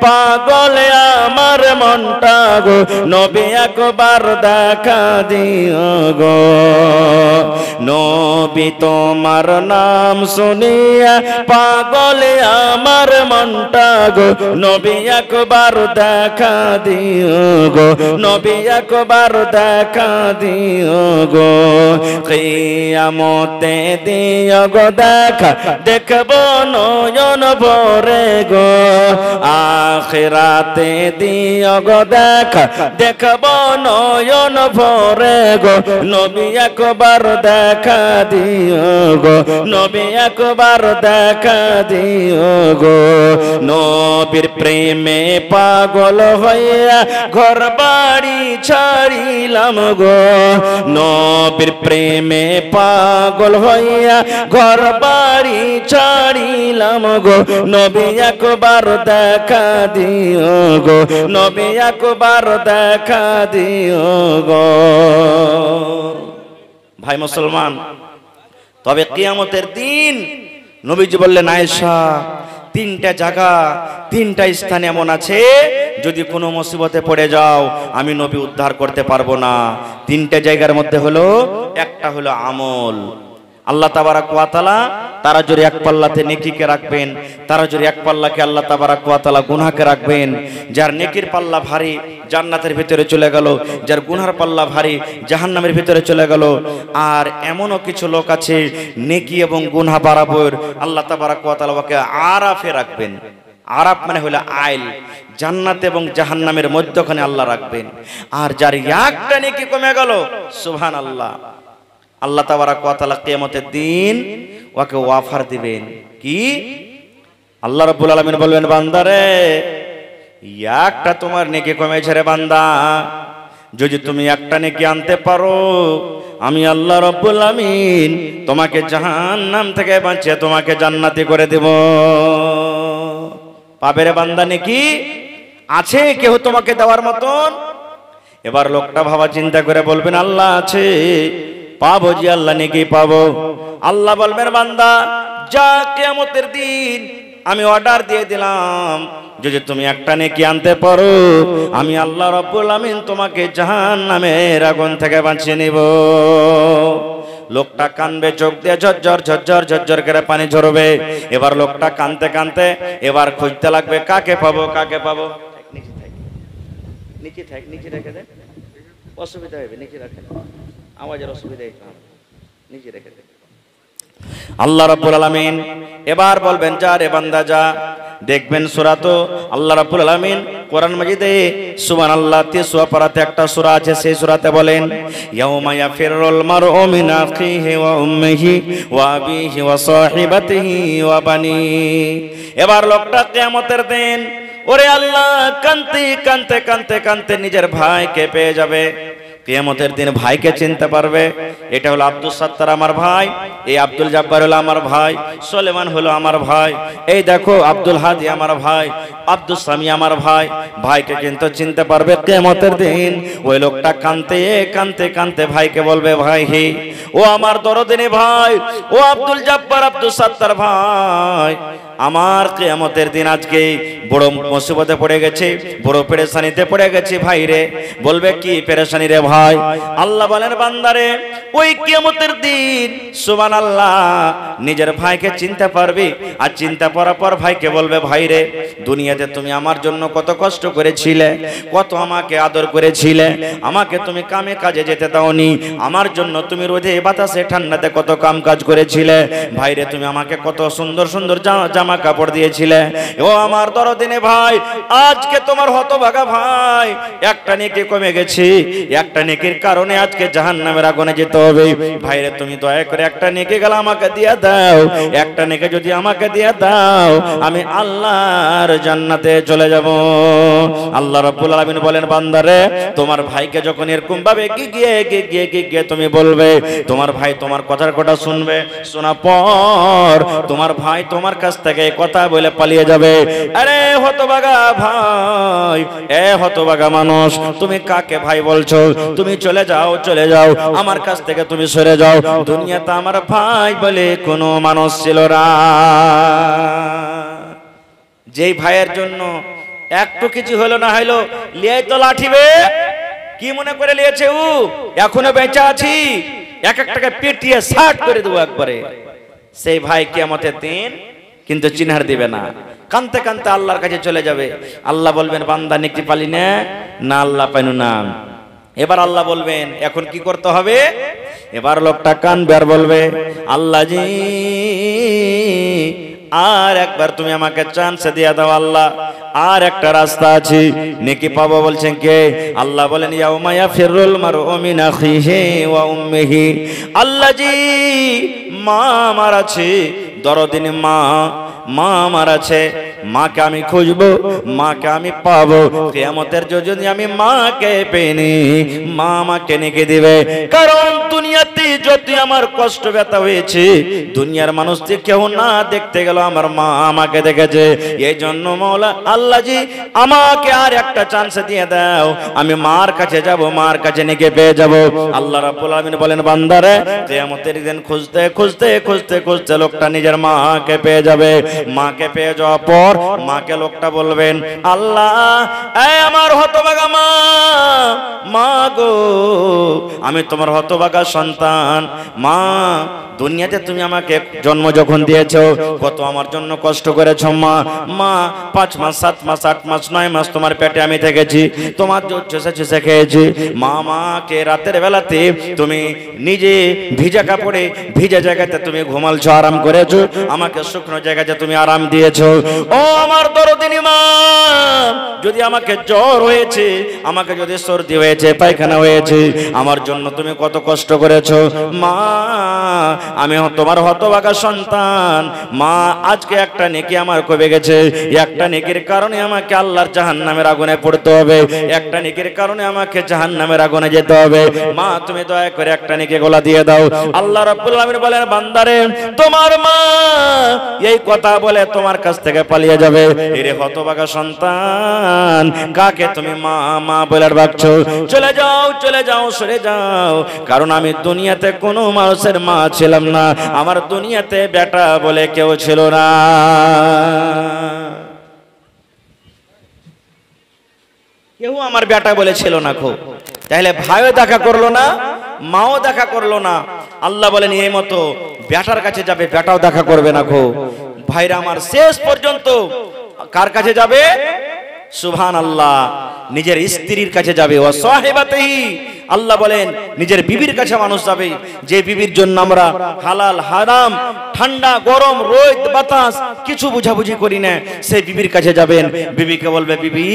পাগল আমার মনটা গো, নবী একবার দেখা দিও গো। নবী তোমার নাম শুনে পাগল আমার মনটা গো, নবী একবার দেখা দিও গো, নবী একবার দেখা দিও গো। কিয়ামতে দিও গো দেখা, দেখব নয়ন ভরে গো। আখিরাতে দিও গো দেখা, দেখব নয়ন ভরে গো। নবী একবার দেখা দিও গো, নবী একবার দেখা দিও গো। নবীর প্রেমে পাগল হইয়া ঘর বাড়ি ছাড়িলাম গো। নবীর প্রেমে পাগল হইয়া ঘর বাড়ি ছাড়িলাম গো। নবী একবার দেখা দিও গো, নবী একবার দেখা দিও গো। ভাই মুসলমান, তবে কিয়ামতের দিন নবীজি বললেন, আয়েশা তিনটা জায়গা, তিনটা স্থান এমন আছে যদি কোনো মুসিবতে পড়ে যাও আমি নবী উদ্ধার করতে পারবো না। তিনটা জায়গার মধ্যে হলো, একটা হলো আমল। আল্লাহ তাবারাক ওয়া তাআলা তারা যদি এক পাল্লাতে নেকিকে রাখবেন, তারা যদি এক পাল্লাকে আল্লাহ তাবারাক ওয়া তাআলা গুনাহকে রাখবেন। যার নেকির পাল্লা ভারী জান্নাতের ভিতরে চলে গেল, যার গুনার পাল্লা ভারী জাহান্নামের ভিতরে চলে গেল। আর এমনও কিছু লোক আছে নেকি এবং গুনাহ বরাবর আল্লাহ তাবারাক ওয়া তাআলা ওকে আরাফে রাখবেন। আরাফ মানে হলো আইল, জান্নাত এবং জাহান্নামের মধ্যখানে আল্লাহ রাখবেন। আর যার একটা নেকি কমে গেল, সুবহানাল্লাহ, আল্লাহ তাবারাক ওয়া তাআলা কিয়ামতের দিন ওকে ওয়াফার দিবেন। কি? আল্লাহ রাব্বুল আলামিন বলবেন, বান্দারে একটা তোমার নেকি কমেছে রে বান্দা, যদি তুমি একটা নেকি আনতে পারো আমি আল্লাহ রাব্বুল আলামিন তোমাকে জাহান্নাম থেকে বাঁচিয়ে তোমাকে জান্নাতি করে দেব। পাবে রে বান্দা নেকি? আছে কেউ তোমাকে দেওয়ার মতন? এবার লোকটা ভাবা চিন্তা করে বলবেন, আল্লাহ আছে, পাবো জি আল্লাহ নেকি পাবো। আল্লাহ বলবেন, বান্দা যা, কিয়ামতের দিন আমি অর্ডার দিয়ে দিলাম, যদি তুমি একটা নেকি আনতে পারো আমি আল্লাহ রাব্বুল আমিন তোমাকে জাহান্নামের আগুন থেকে বাঁচিয়ে নেব। লোকটা কানবে, চোখ দিয়ে ঝরঝর ঝরঝর ঝরঝর করে পানি ঝরবে। এবার লোকটা কানতে কানতে এবার খুঁজতে লাগবে কাকে পাবো, কাকে পাবো। নিচে থাক, নিচে রেখে দে, অসুবিধা হবে, নিচে রাখে, আওয়াজের অসুবিধা হবে, নিচে রেখে দে। আল্লাহ রাব্বুল আলামিন এবার বলবেন, যা রে বান্দা যা। দেখবেন সূরা, তো আল্লাহ রাব্বুল আলামিন কোরআন মাজিদে সুবহানাল্লাহ ৩০ পারাতে একটা সূরা আছে, সেই সূরাতে বলেন, ইয়াউমা ইয়াফিরুল মারউ মিন আখিহি ওয়া উম্মিহি ওয়া আবিহি ওয়া সাহিবাতিহি ওয়া বানি। এবার লোকটা কিয়ামতের দিন ওরে আল্লাহ কানতে কানতে কানতে কানতে নিজের ভাইকে পেয়ে যাবে। কিয়ামতের দিন ভাইকে চিনতে পারবে। এটা হলো আব্দুল সাত্তার আমার ভাই, এই আব্দুল জব্বার হলো আমার ভাই, সুলেমান হলো আমার ভাই, এই দেখো আব্দুল হাদি আমার ভাই, আব্দুল সামি আমার ভাই। ভাইকে কিন্তু চিনতে পারবে কিয়ামতের দিন। ওই লোকটা কানতে কানতে কানতে ভাইকে বলবে, ভাই হে, ও আমার দরদিনী ভাই, ও আব্দুল জব্বার আব্দুল সাত্তার ভাই, আমার কিয়ামতের দিন আজকে বড় মুসিবতে পড়ে গেছে, বড় পেরেশানিতে পড়ে গেছে ভাই রে। বলবে, কি পেরেশানি রে ভাই? আল্লাহ বলেন, বান্দারে ওই কিয়ামতের দিন সুবহানাল্লাহ নিজের ভাইকে চিনতে পারবি। আর চিন্তা করার পর ভাইকে বলবে, ভাই রে দুনিয়াতে তুমি আমার জন্য কত কষ্ট করেছিলে, কত আমাকে আদর করেছিলে, আমাকে তুমি কামে কাজে যেতে দাওনি, আমার জন্য তুমি রোদে বাতাসে ঠান্ডাতে কত কাম কাজ করেছিলে। ভাই রে তুমি আমাকে কত সুন্দর সুন্দর জামা কাপড় দিয়েছিলে। ও আমার দরদিনে ভাই, আজকে তোমার হতভাগা ভাই একটা নেকি কমে গেছে, একটা নেকির কারণে আজকে জাহান্নামের আগুনে যেতে হবে। ভাইরে তুমি দয়া করে একটা নেকি গেল আমাকে দিয়ে দাও, একটা নেকি যদি আমাকে দিয়ে দাও আমি আল্লাহর জান্নাতে চলে যাব। আল্লাহ রাব্বুল আলামিন বলেন, বান্দারে তোমার ভাইকে যখন এরকম ভাবে গিয়ে তুমি বলবে, তোমার ভাই তোমার কথার কথা শুনবে, শোনা পর তোমার ভাই তোমার কাছ থেকে কথা বলে পালিয়ে যাবে। আরে হতভাগা ভাই, এ হতভাগা মানুষ, তুমি কাকে ভাই বলছো? তুমি চলে যাও, চলে যাও, আমার কাছ থেকে তুমি সরে যাও। দুনিয়াতে আমার ভাই বলে কোনো মানুষ ছিল না। যেই ভাইয়ের জন্য একটু কিছু হলো না হলো লিয়ে তো লাঠিবে, কি মনে করে লিয়েছে ও এখনো বেঁচে আছি, এক একটাকে পেটিয়ে সাট করে দেবো একবারে। সেই ভাই কিয়ামতের দিন কিন্তু চিনহার দিবে না, কানতে কানতে আল্লাহর কাছে চলে যাবে। আল্লাহ বলবেন, বান্দা নেকি পালি না, না আল্লাহ পাইনু না। এবার আল্লাহ বলবেন, এখন কি করতে হবে? এবার লোকটা কানবে আর বলবে, আল্লাহ জি আর একবার তুমি আমাকে চান্স দিয়ে দাও আল্লাহ, আর একটা রাস্তা আছে, নেকি পাবো। বলছেন কে? আল্লাহ বলেন, ইয়াউমা ইয়াফিরুল মারউ মিন আখিহি ওয়া উম্মিহি। আল্লাহ জি মা আমার আছে, দরদিনী মা, মা আমার আছে, মাকে আমি খুঁজবো, মাকে আমি পাবো। কিয়ামতের যদি আমি মাকে পেনি, মা আমাকে নেকে দিবে। কারণ দুনিয়াতে যত আমার কষ্ট ব্যথা হয়েছে, দুনিয়ার মানুষকে কেউ না দেখতে গেল, আমার মা আমাকে দেখেছে। এই জন্য মওলা আল্লাহজি আমাকে আর একটা চান্স দিয়ে দাও, আমি মার কাছে যাব, মার কাছে নেকে পেয়ে যাব। আল্লাহ রাব্বুল আলামিন বলেন, বান্দারে কিয়ামতের দিন খুঁজতে খুঁজতে খুঁজতে খুঁজতে লোকটা নিজের মাকে পেয়ে যাবে। মাকে পেয়ে যাওয়ার পর মাকে লোকটা বলবেন, আল্লাহ এই আমার হতভাগা মা, মা গো আমি তোমার হতভাগা সন্তান। মা দুনিয়াতে তুমি আমাকে জন্ম যখন দিয়েছো, কত আমার জন্য কষ্ট করেছো মা। মা 5 মাস 7 মাস 8 মাস 9 মাস তোমার পেটে আমি থেকেছি, তোমার চুষে চুষে খেয়েছি। মা মাকে রাতের বেলাতে তুমি নিজে ভিজা কাপড়ে ভিজা জায়গাতে তুমি ঘুমালছো, আরাম করেছো, আমাকে শুকনো জায়গাতে তুমি আরাম দিয়েছো। ও আমার দরদিনী মা, যদি আমাকে জ্বর হয়েছে, আমাকে যদি সর্দি হয়েছে, পায়খানা হয়েছে, আমার জন্য তুমি কত কষ্ট করেছো মা। আমি তোমার হতভাগা সন্তান মা। আজকে একটা নেকি আমার কবে গেছে, একটা নেকির কারণে আমাকে আল্লাহর জাহান্নামের আগুনে পড়তে হবে, একটা নেকির কারণে আমাকে জাহান্নামের আগুনে যেতে হবে। মা তুমি দয়া করে একটা নেকি গোলা দিয়ে দাও। আল্লাহ রাব্বুল আলামিন বলেন, বান্দারে তোমার মা এই কথা বলে তোমার কাছ থেকে পালিয়ে যাবে। এরে হতভাগা সন্তান, কাকে তুমি মা মা বলে ডাকছো? চলে যাও, চলে যাও, সরে যাও। কারণ আমি দুনিয়াতে কোনো মানুষের মা ছিলাম না, আমার দুনিয়াতে বেটা বলে কেউ ছিল না। কেউ আমার বেটা বলে ছিল না। খো তাহলে ভাইও দেখা করলো না, মাও দেখা করলো না। আল্লাহ বলেন এই মতো বেটার কাছে যাবে, বেটাও দেখা করবে না। খো ভাইরা আমার শেষ পর্যন্ত কার কাছে যাবে? সুবহানাল্লাহ, নিজের স্ত্রীর কাছে যাবে। ওয়া সাহিবাতিহি, আল্লাহ বলেন নিজের বিবির কাছে মানুষ যাবে, যে বিবির জন্য আমরা হালাল হারাম, ঠান্ডা গরম, রোদ বাতাস কিছু বুঝাবুঝি করি না, সেই বিবির কাছে যাবেন। বিবিকে বলবে, বিবি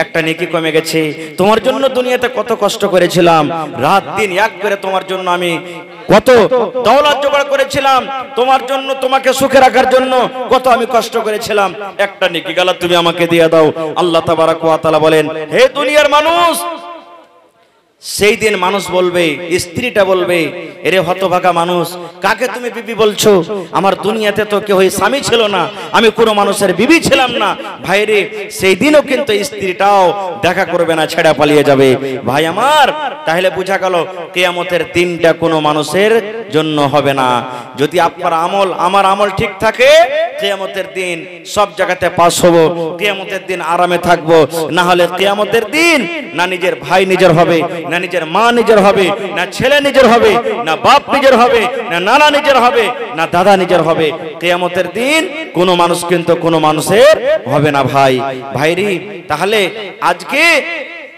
একটা নেকি কমে গেছে, তোমার জন্য দুনিয়াতে কত কষ্ট করেছিলাম, রাত দিন এক করে তোমার জন্য আমি কত দৌলত জোগাড় করেছিলাম, তোমার জন্য, তোমাকে সুখে রাখার জন্য কত আমি কষ্ট করেছিলাম, একটা নেকি গেল তুমি আমাকে দিয়ে দাও। আল্লাহ তাবারক ওয়া তাআলা বলেন, হে দুনিয়ার মানুষ, সেই দিন মানুষ বলবে, স্ত্রীটা বলবে, এরে হতভাগা মানুষ, কাকে তুমি বিবি বলছো? আমার দুনিয়াতে তো কেউ স্বামী ছিল না, আমি কোনো মানুষের বিবি ছিলাম না। ভাইরে সেই দিনও কিন্তু স্ত্রীটাও দেখা করবে না, ছেড়ে পালিয়ে যাবে। ভাই আমার, তাহলে বোঝা গেল কিয়ামতের দিনটা কোনো মানুষের জন্য হবে না। যদি আপনার আমল আমার আমল ঠিক থাকে, কিয়ামতের দিন সব জায়গাতে পাস হব, কিয়ামতের দিন আরামে থাকবো। না হলে কিয়ামতের দিন না নিজের ভাই নিজের হবে, না নিজের মা নিজের হবে, না ছেলে নিজের হবে, না বাপ নিজের হবে, না নানা নিজের হবে, না দাদা নিজের হবে। কিয়ামতের দিন কোনো মানুষ কিন্তু কোনো মানুষের হবে না। ভাই ভাইরি, তাহলে আজকে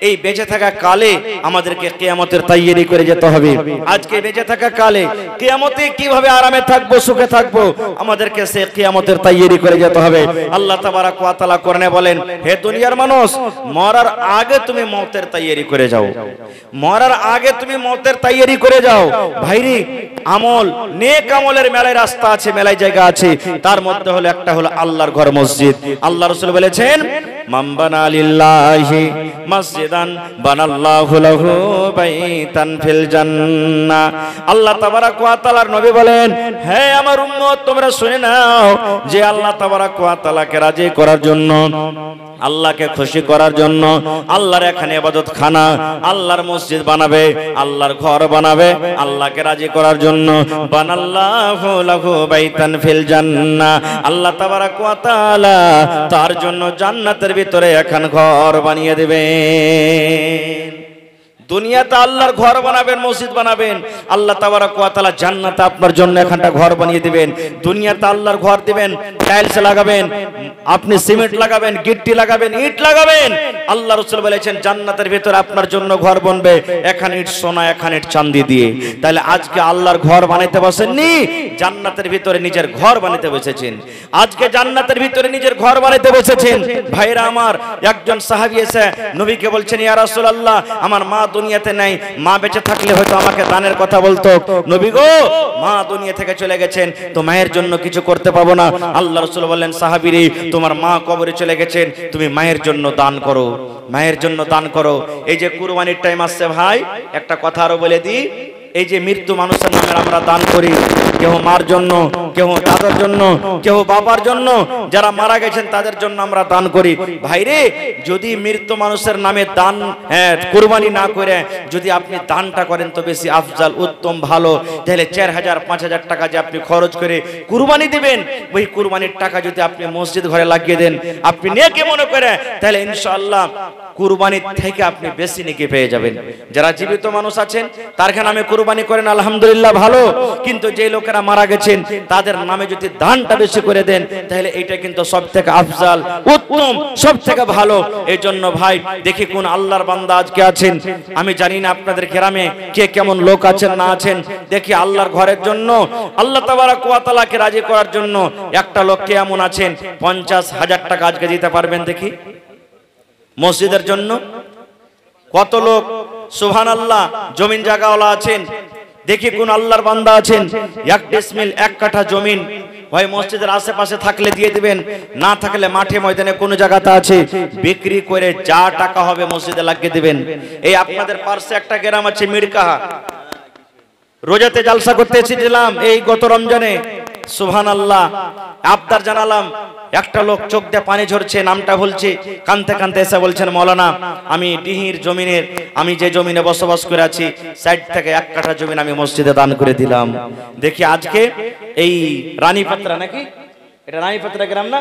এই বেঁচে থাকা কালে আমাদেরকে কিয়ামতের তৈয়ারি করে যেতে হবে। আজকে বেঁচে থাকা কালে কিয়ামতে কিভাবে আরামে থাকবো, সুখে থাকবো, আমাদেরকে সে কিয়ামতের তৈয়ারি করে যেতে হবে। আল্লাহ তাবারক ওয়া তাআলা কোরআনে বলেন, হে দুনিয়ার মানুষ, মরার আগে তুমি মওতের তৈয়ারি করে যাও, মরার আগে তুমি মওতের তৈয়ারি করে যাও। ভাইরি, আমল, নেক আমলের মেলায় রাস্তা আছে, মেলায় জায়গা আছে, তার মধ্যে হলো একটা হলো আল্লাহর ঘর মসজিদ। আল্লাহ রাসূল বলেছেন, মান বানা লিল্লাহি মসজিদান বানাল্লাহু লাহু বাইতান ফিল জান্নাহ। আল্লাহ তাবারক ওয়া তাআলার নবী বলেন, হে আমার উম্মত, তোমরা শুনে নাও যে আল্লাহ তাবারক ওয়া তাআলাকে রাজি করার জন্য, আল্লাহকে খুশি করার জন্য আল্লাহর এখানে ইবাদত খানা, আল্লাহর মসজিদ বানাবে, আল্লাহর ঘর বানাবে, আল্লাহকে রাজি করার জন্য। বানাল্লাহু লাহু বাইতান ফিল জান্নাহ, আল্লাহ তাবারক ওয়া তাআলা তার জন্য জান্নাতের ভিতরে এখন ঘর বানিয়ে দেবেন। দুনিয়াতে আল্লাহর ঘর বানাবেন, মসজিদ বানাবেন, আল্লাহ তাবারক ওয়া তাআলা জান্নাতে আপনার জন্য এখানটা ঘর বানিয়ে দিবেন। দুনিয়াতে আল্লাহর ঘর দিবেন, টাইলস লাগাবেন, আপনি সিমেন্ট লাগাবেন, গিট্টি লাগাবেন, ইট লাগাবেন। আল্লাহ রাসূল বলেছেন জান্নাতের ভিতরে আপনার জন্য ঘর বানবে, এখানে ইট সোনা, এখানে ইট চাঁদি দিয়ে। তাহলে আজকে আল্লাহর ঘর বানাইতে বসেননি, জান্নাতের ভিতরে নিজের ঘর বানাইতে বসেছেন। আজকে জান্নাতের ভিতরে নিজের ঘর বানাইতে বসেছেন। ভাইরা আমার, একজন সাহাবী এসে নবীকে বলছেন, ইয়া রাসূলুল্লাহ, আমার মা দুনিয়াতে নাই, মা বেঁচে থাকলে হয়তো আমাকে দানের কথা বলতো, নবী গো মা দুনিয়া থেকে চলে গেছেন, তো মায়ের জন্য কিছু করতে পাবো না। আল্লাহ রাসূল বললেন, সাহাবীরে তোমার মা কবরে চলে গেছেন, তুমি মায়ের জন্য দান করো, মায়ের জন্য দান করো। এই যে কুরবানির টাইম আসছে ভাই, একটা কথা আরো বলে দিই, এই যে মৃত্যু মানুষের নামে আমরা দান করি, কেউ মার জন্য, কেউ দাদার জন্য, কেউ বাবার জন্য, যারা মারা গেছেন তাদের জন্য আমরা দান করি। ভাইরে যদি মৃত্যু মানুষের নামে দান কুরবানি না করে যদি আপনি দানটা করেন তো বেশি আফজাল, উত্তম, ভালো। তাহলে 4000 5000 টাকা যে আপনি খরচ করে কুরবানি দিবেন, ওই কুরবানির টাকা যদি আপনি মসজিদ ঘরে লাগিয়ে দেন, আপনি নেকি মনে করে, তাহলে ইনশাআল্লাহ কুরবানির থেকে আপনি বেশি নেকি পেয়ে যাবেন। যারা জীবিত মানুষ আছেন তার নামে কুরবানি করেন, আলহামদুলিল্লাহ ভালো, কিন্তু যে লোকেরা মারা গেছেন তাদের নামে যদি দানটা বেশি করে দেন, তাহলে এটা কিন্তু সবথেকে আফজাল, উত্তম, সবথেকে ভালো। এই জন্য ভাই দেখি কোন আল্লাহর বান্দা আজকে আছেন, আমি জানি না আপনাদের গ্রামে কে কেমন লোক আছেন না আছেন, দেখি আল্লাহর ঘরের জন্য, আল্লাহ তাবারক ওয়া তাআলাকে রাজি করার জন্য একটা লোক কে এমন আছেন 50,000 টাকা আজকে দিতে পারবেন? দেখি মসজিদের জন্য কত লোক সুবহানাল্লাহ জমিন জায়গাওয়ালা আছেন, দেখি কোন আল্লাহর বান্দা আছেন 1 ডিসমিল 1 কাঠা জমিন ভাই মসজিদের আশেপাশে থাকলে দিয়ে দিবেন, না থাকলে মাঠে ময়দানে কোন জায়গাতে আছে বিক্রি করে যা টাকা হবে মসজিদে লাগিয়ে দিবেন। এই আপনাদের পাশে একটা গ্রাম আছে মিরকাহা, রোজাতে জালসা করতে এসেছিলাম এই গত রমজানে, সুবহানাল্লাহ আবদার জানালাম, একটা লোক চোখ দিয়ে পানি ঝরছে, নামটা বলছে, কানতে কানতে এসে বলছেন মৌলানা আমি ডিহির জমিনের, আমি যে জমিনে বসবাস করে আছি সাইড থেকে 1 কাঠা জমিন আমি মসজিদে দান করে দিলাম। দেখি আজকে এই রানীপাত্রা, নাকি এটা রানীপাত্রা গ্রাম না,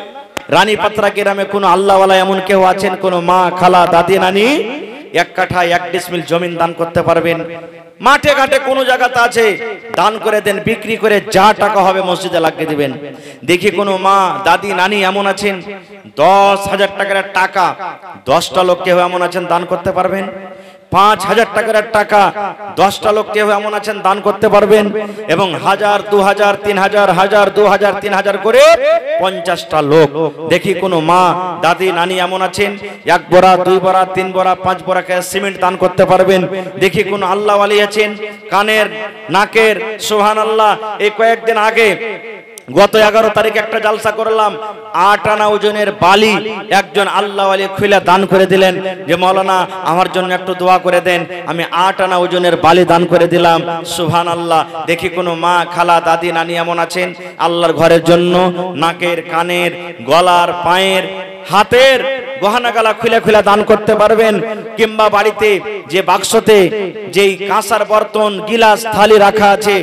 রানীপাত্রা গ্রামে কোন আল্লাহওয়ালা এমন কেউ আছেন, কোন মা খালা দাদি নানি 1 কাঠা 1 ডিসমিল জমিন দান করতে পারবেন? মাঠে ঘাটে কোন জায়গাতে আছে দান করে দেন, বিক্রি করে যা টাকা হবে মসজিদে লাগিয়ে দিবেন। দেখি কোন মা দাদি নানি এমন আছেন 10,000 টাকার টাকা 10টা লোক কেউ এমন আছেন দান করতে পারবেন? 5,000 টাকার টাকা 10টা লোক কেউ এমন আছেন দান করতে পারবেন? এবং 1000 2000 3000 1000 2000 3000 করে 50টা লোক। দেখি কোন মা দাদি নানি এমন আছেন 1 বড়া 2 বড়া 3 বড়া 5 বড়া কে সিমেন্ট দান করতে পারবেন? দেখি কোন আল্লাহ ওয়ালি আছেন কানের নাকের, সুবহানাল্লাহ এই কয়েকদিন আগে গত 11 তারিখে একটা জালসা করলাম, 8 আনা ওজনের বালি একজন আল্লাহ ওয়ালি খুলে দান করে দিলেন যে মাওলানা আমার জন্য একটু দোয়া করে দেন, আমি 8 আনা ওজনের বালি দান করে দিলাম, সুবহানাল্লাহ। দেখি কোনো মা খালা দাদি নানি এমন আছেন আল্লাহর ঘরের জন্য নাকের কানের গলার পায়ের হাতের গহনা গালা খুলে খুলে দান করতে পারবেন? কিংবা বাড়িতে যে বাক্সতে যেই কাঁসার বর্তন গিলাস থালি রাখা আছে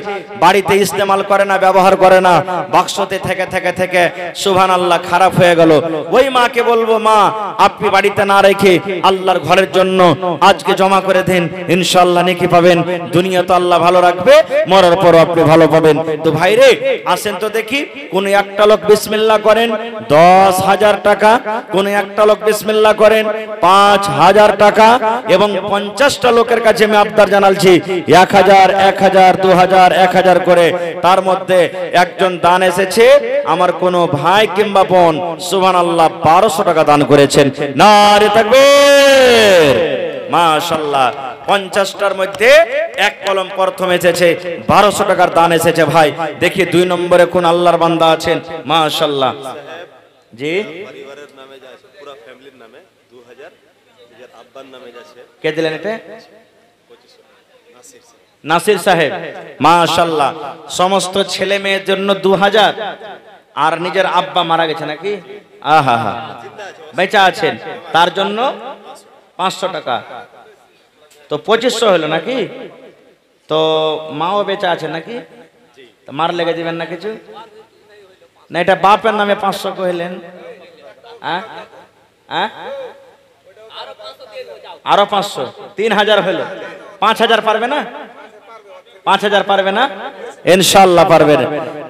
বাড়িতে ইস্তেমাল করে না, ব্যবহার করে না, বাক্সতে থেকে থেকে থেকে সুবহানাল্লাহ খারাপ হয়ে গেল, ওই মাকে বলবো মা আপনি বাড়িতে না রেখে আল্লাহর ঘরের জন্য আজকে জমা করে দেন, ইনশাআল্লাহ নেকি পাবেন। দুনিয়া তো আল্লাহ ভালো রাখবে, মরার পর আপনি ভালো পাবেন। তো ভাইরে আসেন তো দেখি কোন একটা লোক বিসমিল্লাহ করেন 10,000 টাকা, কোন একটা লোক বিসমিল্লাহ করেন 5,000 টাকা, এবং 50টা লোকের কাছে আমি আবদার জানালছি 1000 1000 2000 1000 করে। তার মধ্যে একজন দান এসেছে আমার কোন ভাই কিংবা বোন, সুবহানাল্লাহ 1200 টাকা দান করেছেন, নারে তাকবীর, মাশাআল্লাহ। 50টার মধ্যে এক কলম প্রথম এসেছে 1200 টাকার দান এসেছে। ভাই দেখি 2 নম্বরে কোন আল্লাহর বান্দা আছেন, মাশাআল্লাহ। জি পরিবারের নামে যাচ্ছে, পুরো ফ্যামিলির নামে 2000, নিজের আব্বার নামে যাচ্ছে। কে দিলেন এটা? নাসির সাহেব, মাশাআল্লাহ। সমস্ত ছেলে মেয়ের জন্য 2000, আর নিজের আব্বা মারা গেছে নাকি, আহা হা বেঁচে আছেন তার জন্য 500 টাকা, তো 2500 হলো নাকি? তো মাও বেঁচে আছে নাকি? মার লেগে দিবেন না কিছু না? এটা বাপের নামে 500 কইলেন, আরো 500, 3000 হলো। 5000 পারবে না? 5000 পারবে না? ইনশাআল্লাহ পারবেন।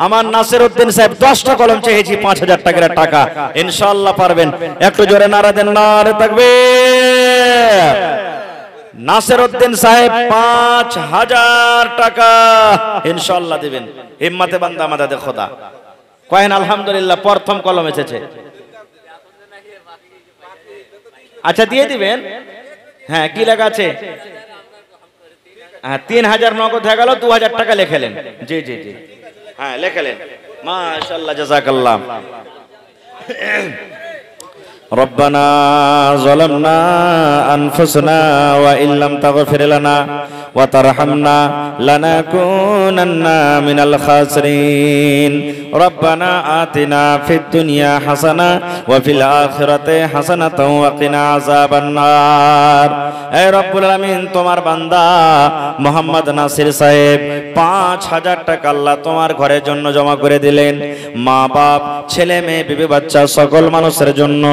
আমার নাসির উদ্দিন সাহেব 10টা কলম চেয়েছি 5000 টাকার টাকা, ইনশাআল্লাহ পারবেন। একটু জোরে নারা দেন, নারে তাকবীর। নাসির উদ্দিন সাহেব 5000 টাকা ইনশাআল্লাহ দিবেন। হিম্মতে বান্দা আমাদের খোদা কয়েন, আলহামদুলিল্লাহ প্রথম কলম এসেছে। আচ্ছা দিয়ে দিবেন। হ্যাঁ কি লেখা আছে? হ্যাঁ 3000 নগদ হয়ে গেল, 2000 টাকা লেখেলেন। জি জি জি, হ্যাঁ লেখেলেন। মাশাআল্লাহ, জাযাকাল্লাহ। ربنا ظلمنا أنفسنا وإن لم تغفر لنا وترحمنا لنكونن من الخاسرين ربنا آتنا في الدنيا حسنة وفي الآخرة حسنة وقنا عذاب النار। اے رب العالمین তোমার বান্দা মোহাম্মদ নাসির সাহেব 5000 টাকা আল্লাহ তোমার ঘরের জন্য জমা করে দিলেন। মা বাপ, ছেলে মেয়ে, বিবি বাচ্চা সকল মানুষের জন্য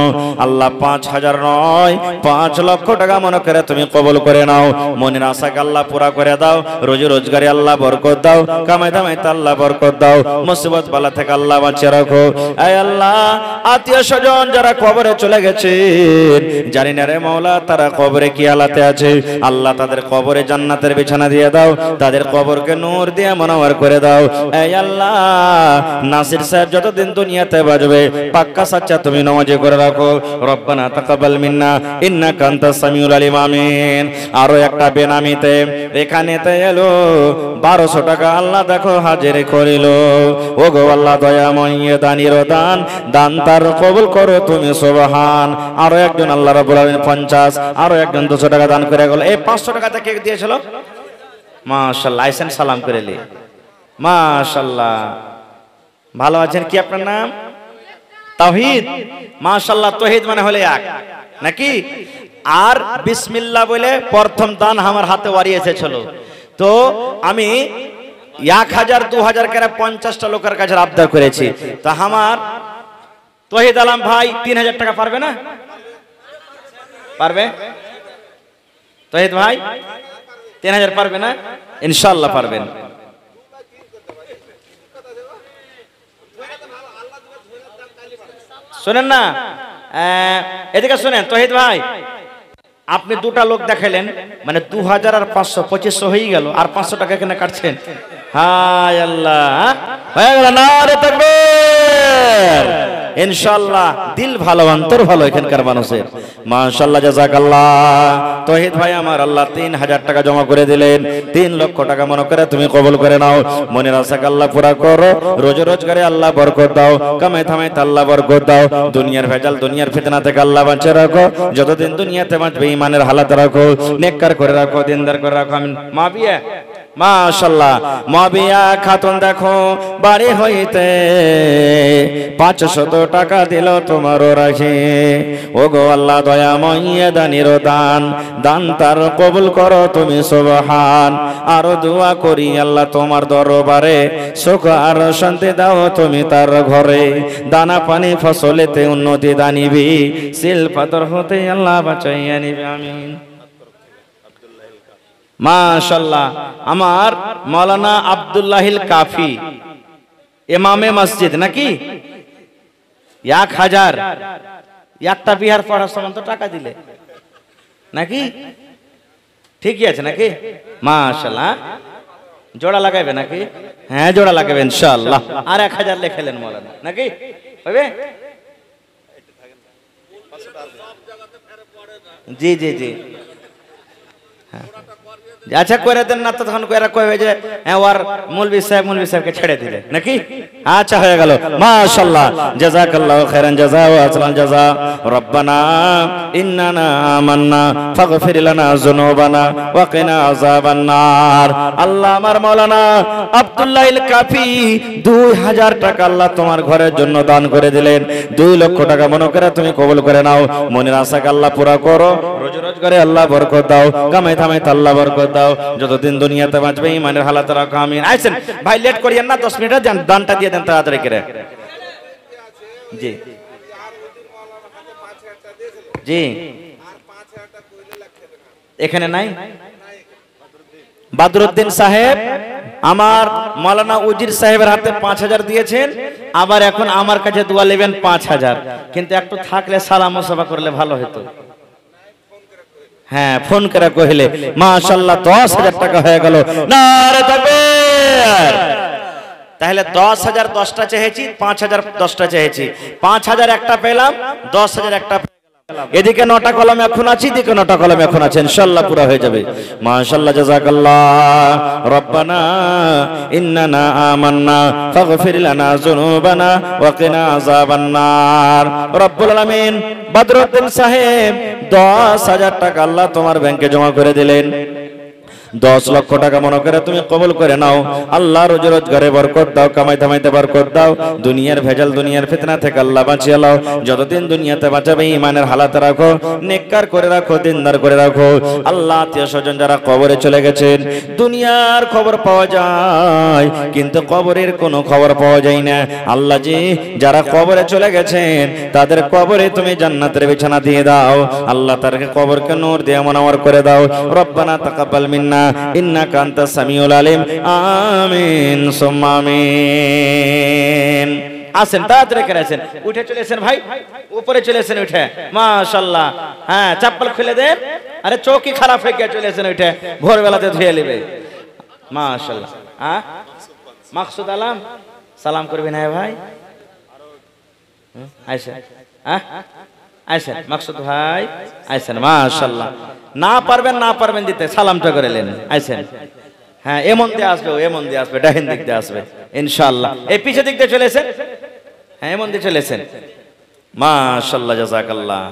আল্লাহ 5000 নয় 5 লক্ষ টাকা মনে করে তুমি কবুল করে নাও। মনের আশাকে আল্লাহ পুরা করে দাও। রোজি রোজগারে আল্লাহ বরকত দাও। কামাই দামাইতে আল্লাহ বরকত দাও। মুসিবত বালা থেকে আল্লাহ বাঁচিয়ে রাখো। আয় আল্লাহ, আত্মীয় স্বজন যারা কবরে চলে গেছে, জানি না রে মাওলা তারা কবরে কি হালাতে আছে, আল্লাহ তাদের কবরে জান্নাতের বিছানা দিয়ে দাও। তাদের কবরকে নূর দিয়ে মুনাওয়ার করে দাও। আয় আল্লাহ, নাসির সাহেব যতদিন দুনিয়াতে বাঁচবে পাক্কা সাচ্চা তুমি নামাজি করে রাখো। রব্বানা তাকাব্বাল মিন্না ইন্নাকা আনতাস সামিউল আলিম। আমিন। আরো একটা বেনামিতে এখানেতে এলো 1200 টাকা আল্লাহ দেখো হাজির করিল। ও গো আল্লাহ দয়াময়, দানির দান, দান তার কবুল করো তুমি সুবহান। আরো একজন আল্লাহ রাব্বুল আলামিন 50, আরো একজন 200 টাকা দান করে গেল। এই 500 টাকাতে কে দিয়েছিল? মাশাআল্লাহ, আইসেন সালাম করে লি। মাশাআল্লাহ, ভালো আছেন? কি আপনার নাম? তাওহীদ। মাশাআল্লাহ, তাওহীদ মানে হলে এক নাকি? আর বিসমিল্লাহ বলে প্রথম দান আমার হাতে ওয়ারি এসেছিল। তো আমি 1000 2000 করে 50টা লোকের কাছে আবদার করেছি। তা আমার তাওহীদ আলম ভাই 3000 টাকা পারবে না? পারবে? তাওহীদ ভাই 3000 পারবে না? ইনশাআল্লাহ পারবেন। শোনেন না, এদিকে শোনেন তাওহীদ ভাই, আপনি দুটা লোক দেখালেন, মানে 2000 আর 500 2500 হয়ে গেল, আর 500 টাকা কেন কাটছেন? হায় আল্লাহ, হয়ে গেল। নারে তাকবীর। ইনশাআল্লাহ দিল ভালো, অন্তর ভালো এখানকার মানুষের। মাশাআল্লাহ, জাযাকাল্লাহ। তাওহীদ ভাই আমার আল্লাহ 3000 টাকা জমা করে দিলেন। 3 লক্ষ টাকা মনে করে তুমি কবুল করে নাও। মনের আশাকে আল্লাহ পুরা করো। রোজ রোজগারে আল্লাহ বরকত দাও। কামাই থামাইতে আল্লাহ বরকত দাও। দুনিয়ার ভেজাল, দুনিয়ার ফিতনা থেকে আল্লাহ বাঁচিয়ে রাখো। যতদিন দুনিয়াতে বাঁচবে ঈমানের হালাত রাখো, নেককার করে রাখো, দিনদার করে রাখো। আমিন। মা বিয়া, মাশাআল্লাহ, মাবিয়া খাতুন দেখো বাড়ি হইতে 500 টাকা দিল তোমার রাখে। ও গো আল্লাহ দয়াময়, দানির দান, দান তার কবুল করো তুমি সুবহান। আরো দোয়া করি আল্লাহ তোমার দরবারে, সুখ আর শান্তি দাও তুমি তার ঘরে। দানা পানি ফসলেতে উন্নতি দানিবি, সিল পাথর হতে আল্লাহ বাঁচাইয়া নিবে। আমিন। মাশাআল্লাহ, আমার মাওলানা আব্দুল্লাহিল কাফি ইমামে মসজিদ নাকি 1000 একটা বিহার পড়ার সময় তো টাকা দিলে নাকি? ঠিকই আছে নাকি? মাশাআল্লাহ, জোড়া লাগাইবে নাকি? হ্যাঁ জোড়া লাগাবে ইনশাআল্লাহ। আর 1000 লেখেলেন মাওলানা নাকি? হবে? জি জি জি, আচ্ছা করে দেন না তো, তখন কইরা কইবে যে ওর মৌলভী সাহেবকে ছেড়ে দিলে নাকি? আচ্ছা হয়ে গেল। মাশাআল্লাহ, জাযাকাল্লাহু খাইরান জাযা ওয়া আসলান জাযা। রব্বানা ইন্নানা আমান্না ফাগফির লানা যুনুবানা ওয়া কিনা আযাবান নার। আল্লাহ আমার মাওলানা আব্দুল্লাহিল কাফি 2000 টাকা আল্লাহ তোমার ঘরের জন্য দান করে দিলেন। 2 লক্ষ টাকা মনে করে তুমি কবুল করে নাও। মনের আশাকে আল্লাহ পুরা করো। রোজ রোজগারে আল্লাহ বরকত দাও। কামাই থামাইতে আল্লাহ বরকত দাও। যতদিন দুনিয়াতে বাঁচবে ঈমানের হালাত রাখো। আমিন। আইছেন ভাই, লেট করিয়েন না, 10 মিনিট দানটা দিয়ে দেন তাড়াতাড়ি করে। জি জি, এখানে নাই বাদরুদ্দিন সাহেব, আমার মাওলানা উজির সাহেবের হাতে 5000 দিয়েছেন। আবার এখন আমার কাছে দোয়া নেবেন 5000, কিন্তু একটু থাকলে সালাম ও সভা করলে ভালো হতো। হ্যাঁ ফোন করে কইলে। মাশাআল্লাহ, 10000 টাকা হয়ে গেল। নারে তাকবীর। তাহলে 10000 10টা চেয়েছি, 5000 10টা চেয়েছি। 5000 একটা পেলাম, 10000 একটা পেয়ে গেলাম। এদিকে 9টা কলম এখন আছে, এদিকে 9টা কলম এখন আছে, ইনশাআল্লাহ পুরো হয়ে যাবে। মাশাআল্লাহ, জাযাকাল্লাহ। রব্বানা ইন্নানা আমান্না ফাগফির লানা যুনুবানা ওয়া কিনা আযাবান্নার। রব্বুল আলামিন বদরুদ্দিন সাহেব 10,000 টাকা আল্লাহ তোমার ব্যাংকে জমা করে দিলেন। 10 লক্ষ টাকা মনে করে তুমি কবুল করে নাও। আল্লাহ রোজ রোজগারে বরকত দাও, কামাই ধামাইতে বরকত দাও। দুনিয়ার ভেজাল, দুনিয়ার ফিতনা থেকে আল্লাহ বাঁচিয়ে নাও। যতদিন দুনিয়াতে বাঁচাবে ইমানের হালাতে রাখো, নেককার করে রাখো, দিনদার করে রাখো। আল্লাহ আত্মীয় স্বজন যারা কবরে চলে গেছেন, দুনিয়ার খবর পাওয়া যায় কিন্তু কবরের কোনো খবর পাওয়া যায় না। আল্লাহ জি যারা কবরে চলে গেছেন তাদের কবরে তুমি জান্নাতের বিছানা দিয়ে দাও। আল্লাহ তাদেরকে কবরকে নূর দিয়ে মুনাওয়ার করে দাও। রব্বানা তাকাব্বাল মিন্না ইন্নাকা আনতাস সামিউল আলিম। আমিন সুম্মা আমিন। আসেন, তাড়াতাড়ি করে আসেন, উঠে চলে আসেন ভাই, উপরে চলে আসেন উঠে। মাশাআল্লাহ, হ্যাঁ চপ্পল খুলে দেন। আরে চৌকি খারাপ হয়ে গিয়ে চলে আসেন উঠে, ভোরবেলাতে ধুয়ে নেবে। মাশাআল্লাহ। হ্যাঁ মাকসুদ আলম সালাম করবেন। হ্যাঁ ভাই আইসেন, হ্যাঁ আইসেন মাকসুদ ভাই আইসেন। মাশাআল্লাহ, না পারবেন দিতে সালামটা করে নেন। আইসেন, হ্যাঁ এমন দিয়ে আসবে, এমন দিয়ে আসবে, ডাহিন দিক দিয়ে আসবে ইনশাআল্লাহ। এই পিছে দিক দিয়ে চলেছেন, হ্যাঁ এমন দিয়ে চলেছেন। মাশাআল্লাহ, জাযাকাল্লাহ।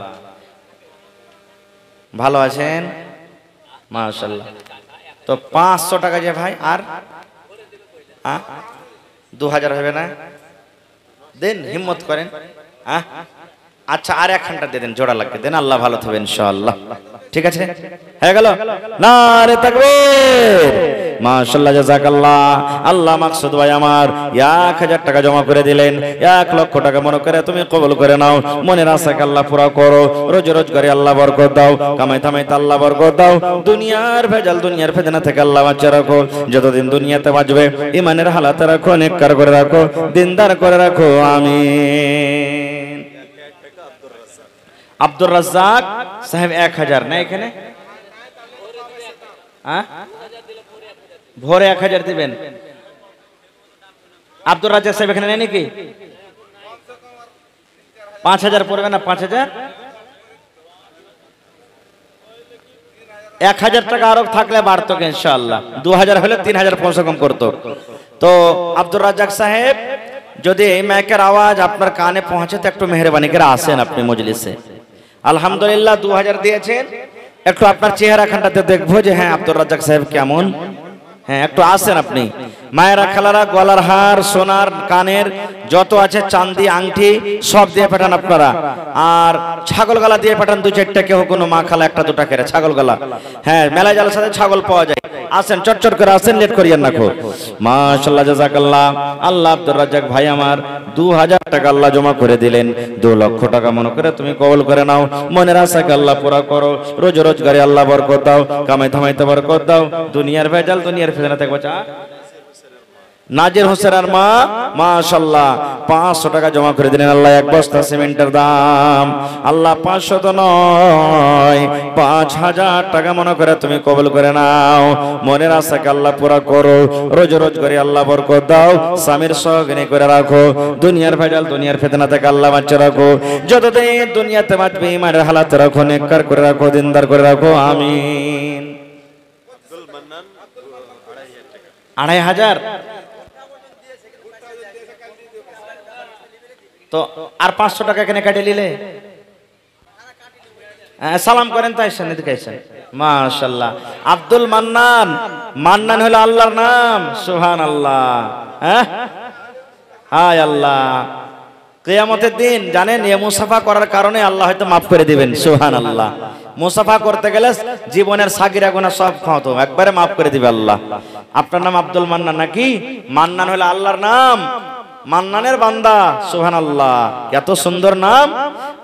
ভালো আছেন? মাশাআল্লাহ। তো 500 টাকা যে ভাই, আর 2000 হবে না? দেন, হিম্মত করেন। আচ্ছা, আর 1 ঘন্টা দিয়ে দেন, জোড়া লাগবে দেন। আল্লাহ ভালো থাকবেন ইনশাআল্লাহ। ঠিক আছে, হয়ে গেল। নারে তাকবীর। মাশাআল্লাহ, জাযাকাল্লাহ। আল্লাহ মাকসুদ ভাই আমার 1000 টাকা জমা করে দিলেন। 1 লক্ষ টাকা মনে করে তুমি কবুল করে নাও। মনের আশাকে আল্লাহ পুরা করো। রোজ রোজগারে আল্লাহ বরকত দাও, কামাই থামাইতে আল্লাহ বরকত দাও। দুনিয়ার ভেজাল, দুনিয়ার ফিতনা থেকে আল্লাহ বাঁচিয়ে রাখো। যতদিন দুনিয়াতে বাঁচবে ইমানের হালাতে রাখো, নেককার করে রাখো, দিনদার করে রাখো। আমিন। আব্দুর রাজ্জাক সাহেব 1000 না এখানে? ভোরে 1000 দিবেন। আব্দুর রাজ্জাক সাহেব এখানে নেই নাকি? 5000 পড়বে না? 5000 1000 টাকা আরো থাকলে বাড়তো ইনশাআল্লাহ। 2000 হলে 3000 পয়সা কম করতো। তো আব্দুর রাজ্জাক সাহেব, যদি এই মাইকের আওয়াজ আপনার কানে পৌঁছাতে একটু মেহরবানি করে আসেন আপনি মজলিসে। আলহামদুলিল্লাহ 2000 দিয়েছেন। একটু আপনার চেহারা খানটাতে দেখবো যে হ্যাঁ আব্দুর রাজ্জাক সাহেব কেমন। হ্যাঁ একটু আসেন আপনি। মায়েরা খালারা গলার হার, সোনার কানের যত আছে, চাঁদি আংটি সব দিয়ে পাঠান আপনারা। আর ছাগল গলা দিয়ে পাঠান 2-4টা, কেউ কোনো মা খালা 1-2টা করে ছাগল গলা। হ্যাঁ মেলা জালের সাথে ছাগল পাওয়া যায়। আসেন, চটচট করে আসেন, লেট করিয়েন না। মাশাআল্লাহ, জাযাকাল্লাহ। আল্লাহ আব্দুর রাজ্জাক ভাই আমার 2000 টাকা আল্লাহ জমা করে দিলেন। 2 লক্ষ টাকা মনে করে তুমি কবুল করে নাও। মনের আশাকে আল্লাহ পুরা করো। রোজ রোজগারে আল্লাহ বরকত দাও, কামাই থামাইতে বরকত দাও। দুনিয়ার ভেজাল, দুনিয়ার ফিতনা থেকে বাঁচা। নাজির হোসেনের মা মাশাআল্লাহ 500 টাকা জমা করে দিলেন। আল্লাহ 1 বস্তা সিমেন্টের দাম আল্লাহ 500 তো নয় 5000 টাকা মনে করে তুমি কবুল করে নাও। মনের আশাকে আল্লাহ পুরা করো। রোজ রোজ করে আল্লাহ বরকত দাও, স্বামীর সহগিনী করে রাখো। দুনিয়ার ভেজাল, দুনিয়ার ফিতনা থেকে আল্লাহ বাঁচিয়ে রাখো। যতদিন দুনিয়াতে বাঁচবে ইমানের হালাতে রাখো, নেককার করে রাখো, দিনদার করে রাখো। আমিন। 2500 তো আর 500 টাকা এখানে কাটে নিলে সালাম করেন। তাই মাশাআল্লাহ। আব্দুল মান্নান, মান্নান হলো আল্লাহর নাম। সুবহানাল্লাহ। হ্যাঁ হায় আল্লাহ, কিয়ামতের দিন জানেন এ মুসাফা করার কারণে আল্লাহ হয়তো মাফ করে দিবেন। সুবহানাল্লাহ। মুসাফা করতে গেলে জীবনের সাগিরা গুনাহ সব ক্ষমা একবারে মাফ করে দিবে আল্লাহ। আপনার নাম আব্দুল মান্নান নাকি? মান্নান হলো আল্লাহর নাম, মান্নানের বান্দা। সুবহানাল্লাহ, এত সুন্দর নাম।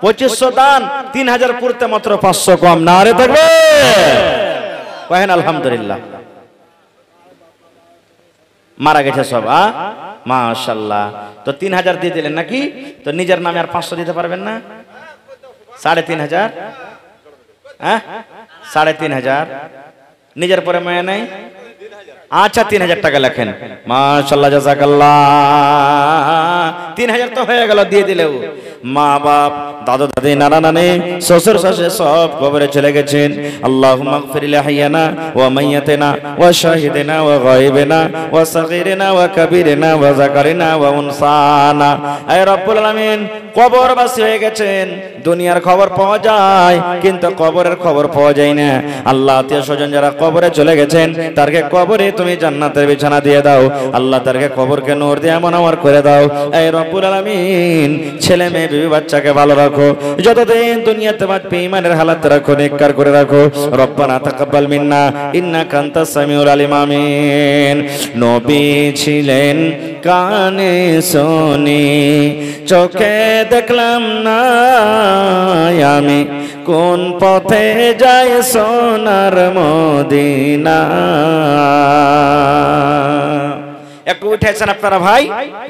2500 দান, 3000 পড়তে মাত্র 500 কম। নারে তাকবীর, কহেন আলহামদুলিল্লাহ। মারা গেছে সব। মাশাআল্লাহ। তো 3000 দিয়ে দিলেন নাকি? তো নিজের নামে আর 500 দিতে পারবেন না? 3500। 3500 নিজের পরে মায়া নাই। আচ্ছা 3000 টাকা লেখেন। মাশাআল্লাহ, জাযাকাল্লাহ। 3000 তো হয়ে গেল, দিয়ে দিলেও। মা বাপ দাদু দাদি নানা নানি শ্বশুর শাশুড়ি সব কবরে চলে গেছেন। আল্লাহুম্মা গফির লিহাইয়ানা ওয়া মাইয়াতিনা ওয়া শাহিদিনা ওয়া গায়বিনা ওয়া সাগীরিনা ওয়া কাবীরিনা ওয়া যাকারিনা ওয়া উনসানা। হে রব্বুল আলামিন, কবরবাসী হয়ে গেছেন, দুনিয়ার খবর পাওয়া যায় কিন্তু কবরের খবর পাওয়া যায় না। আল্লাহ আত্মীয় স্বজন যারা কবরে চলে গেছেন তারকে কবরে তুমি জান্নাতের বিছানা দিয়ে দাও। আল্লাহ তারকে কবরকে নূর দিয়ে মনোয়ার করে দাও। এই রব্বুল আলামিন, ছেলে মেয়ে বিবি বাচ্চাকে ভালো রাখো, যতদিন দুনিয়াতে বাঁচবে ঈমানের হালাতে রাখো, নেককার করে রাখো। রব্বানা তাকাব্বাল মিন্না ইন্নাকা আনতাস সামিউল আলিম। আমিন। নবী ছিলেন কানে শুনি, চোখে দেখলাম না আমি, কোন পথে যায় সোনার মদিনা। একটু উঠেছেন আপনারা ভাই,